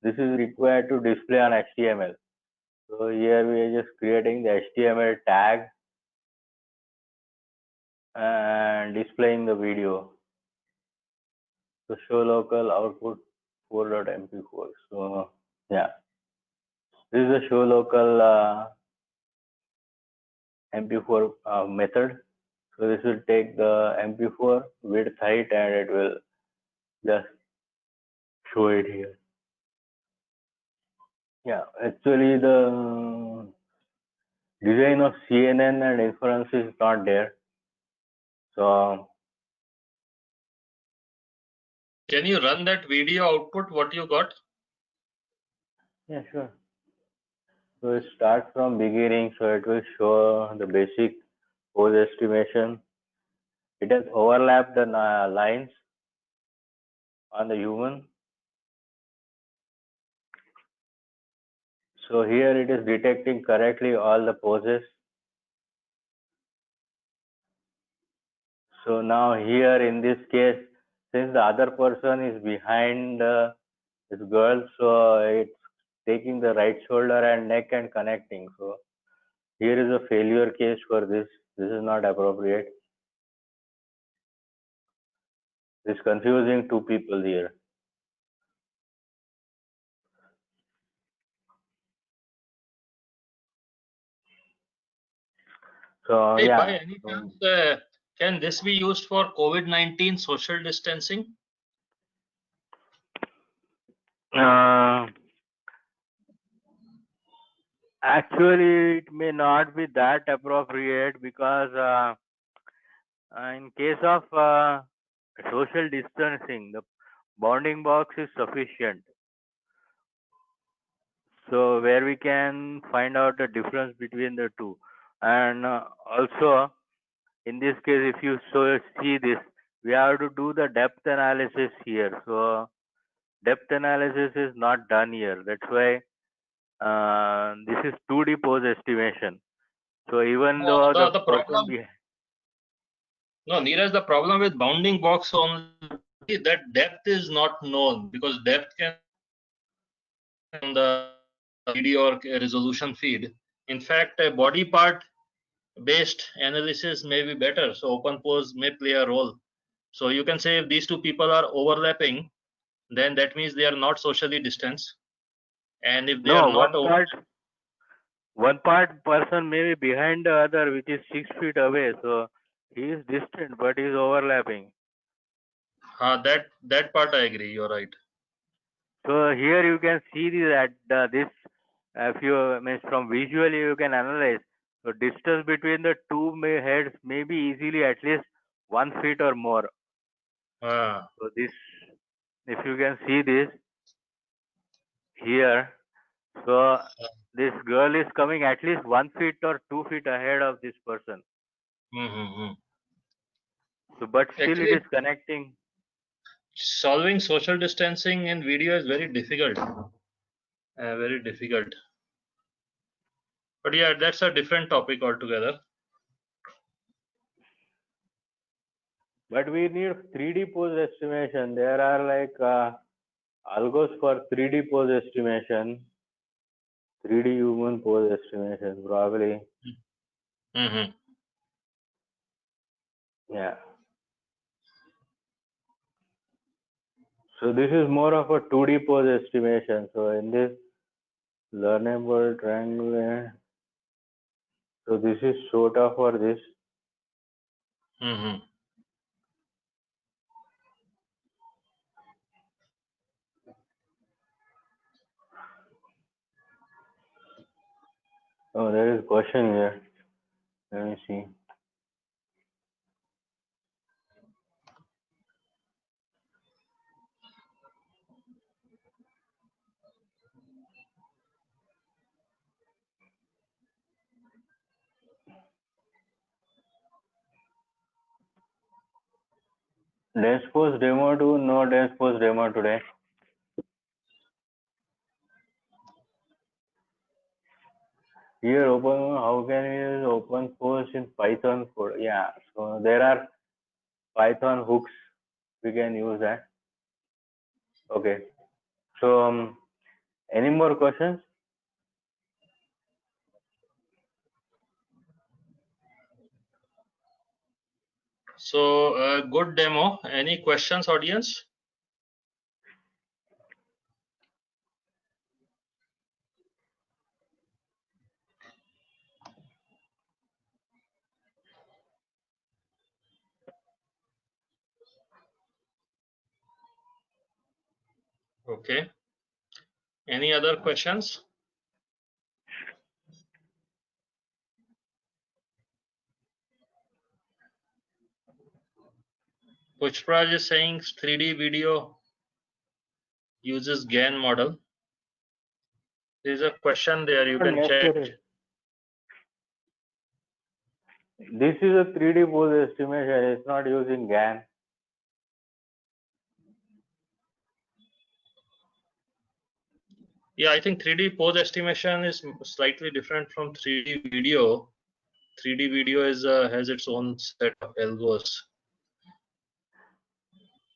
This is required to display on HTML. So here we are just creating the HTML tag and displaying the video. So show local output 4.mp4. So yeah, this is the show local mp4 method. So this will take the mp4 width, height, and it will just show it here. Yeah, actually the design of CNN and inference is not there. So Can you run that video output, what you got? yeah, sure. So it starts from beginning, so it will show the basic pose estimation. It has overlapped the lines on the human. So here it is detecting correctly all the poses. So now here in this case, since the other person is behind this girl, so it's taking the right shoulder and neck and connecting. So here is a failure case for this. This is not appropriate. It's confusing two people here. So Hey, by yeah. any chance, can this be used for COVID-19 social distancing? Uh, actually, it may not be that appropriate because in case of social distancing, the bounding box is sufficient. So where we can find out the difference between the two, and also in this case, if you see this, we have to do the depth analysis here. So depth analysis is not done here. That's why this is 2D pose estimation. So even No, though the the person problem, no, Neeraj, the problem with bounding box only that depth is not known because depth can on the video or resolution feed. In fact, a body part based analysis may be better. So open pose may play a role. So you can say if these two people are overlapping, then that means they are not socially distanced. And if they are no not one part person may be behind the other, which is 6 feet away. So he is distant, but he is overlapping. that part I agree. You're right. So here you can see that this, if you means from visually you can analyze. So distance between the two heads may be easily at least 1 feet or more. Uh, So this, if you can see this here, so this girl is coming at least 1 feet or 2 feet ahead of this person. mm-hmm. So but still it Actually, is connecting. solving social distancing in video is very difficult. Very difficult. But yeah, that's a different topic altogether. But we need 3D pose estimation. There are like algos for 3D pose estimation, 3D human pose estimation, probably. Mm-hmm. Yeah. So this is more of a 2D pose estimation. So in this learnable triangle, so this is SOTA for this. Mm-hmm. Oh, there is question here. Let me see. Dense pose demo 2, no dense pose demo today. Here open, how can we use open pose in Python code? Yeah, so there are Python hooks. We can use that. Okay. So any more questions? So good demo. Any questions, audience? Okay. Any other questions? Pushpraj is saying 3D video uses GAN model. There is a question there, you Not can check. necessary. This is a 3D pose estimation. It's not using GAN. Yeah, I think 3D pose estimation is slightly different from 3D video. 3D video is has its own set of algos.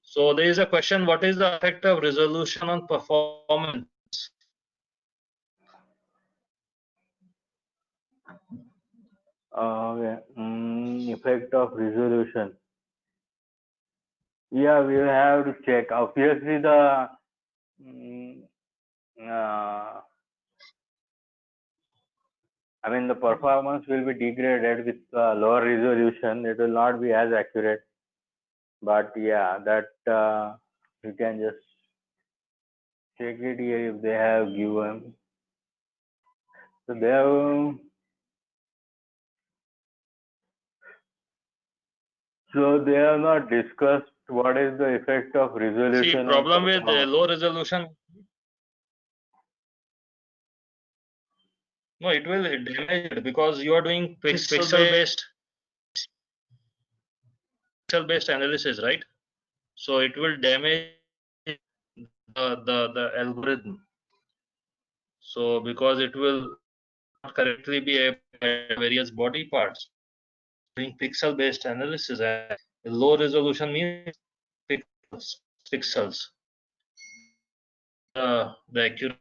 So there is a question: what is the effect of resolution on performance? Okay. Effect of resolution. Yeah, we have to check. Obviously, the the performance will be degraded with lower resolution. It will not be as accurate. But yeah, that you can just check it here if they have given. So they have. So they have not discussed what is the effect of See, resolution on problem with performance. low resolution. No, it will damage it because you are doing pixel-based analysis, right? So it will damage the algorithm. So because it will not correctly be able to various body parts. Doing pixel-based analysis, and low resolution means pixels. The accurate.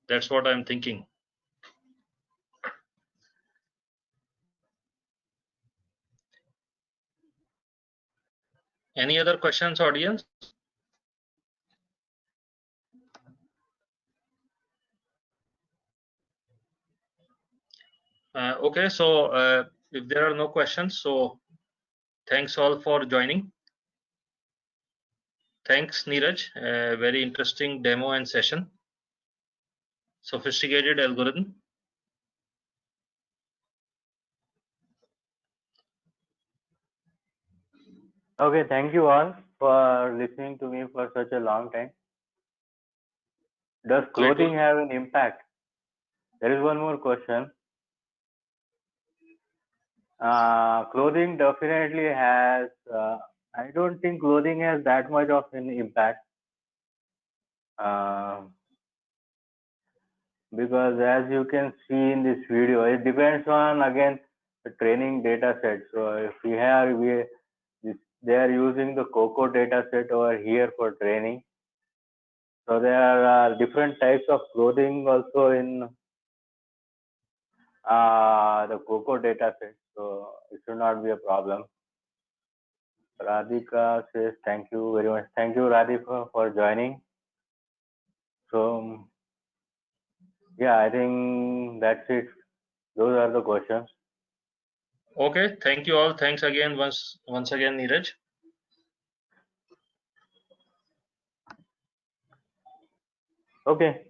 That's what I'm thinking. Any other questions, audience? Okay, so if there are no questions, so thanks all for joining. Thanks, Neeraj. Very interesting demo and session. Sophisticated algorithm. Okay, thank you all for listening to me for such a long time. Does clothing have an impact? There is one more question. Clothing definitely has. I don't think clothing has that much of an impact because, as you can see in this video, it depends on again the training data set. So if they are using the COCO data set over here for training. So there are different types of clothing also in the COCO data set. So it should not be a problem. Radhika says thank you very much. Thank you, Radhika, for joining. So yeah, I think that's it. Those are the questions. Okay, thank you all. Thanks again once again, Neeraj. Okay.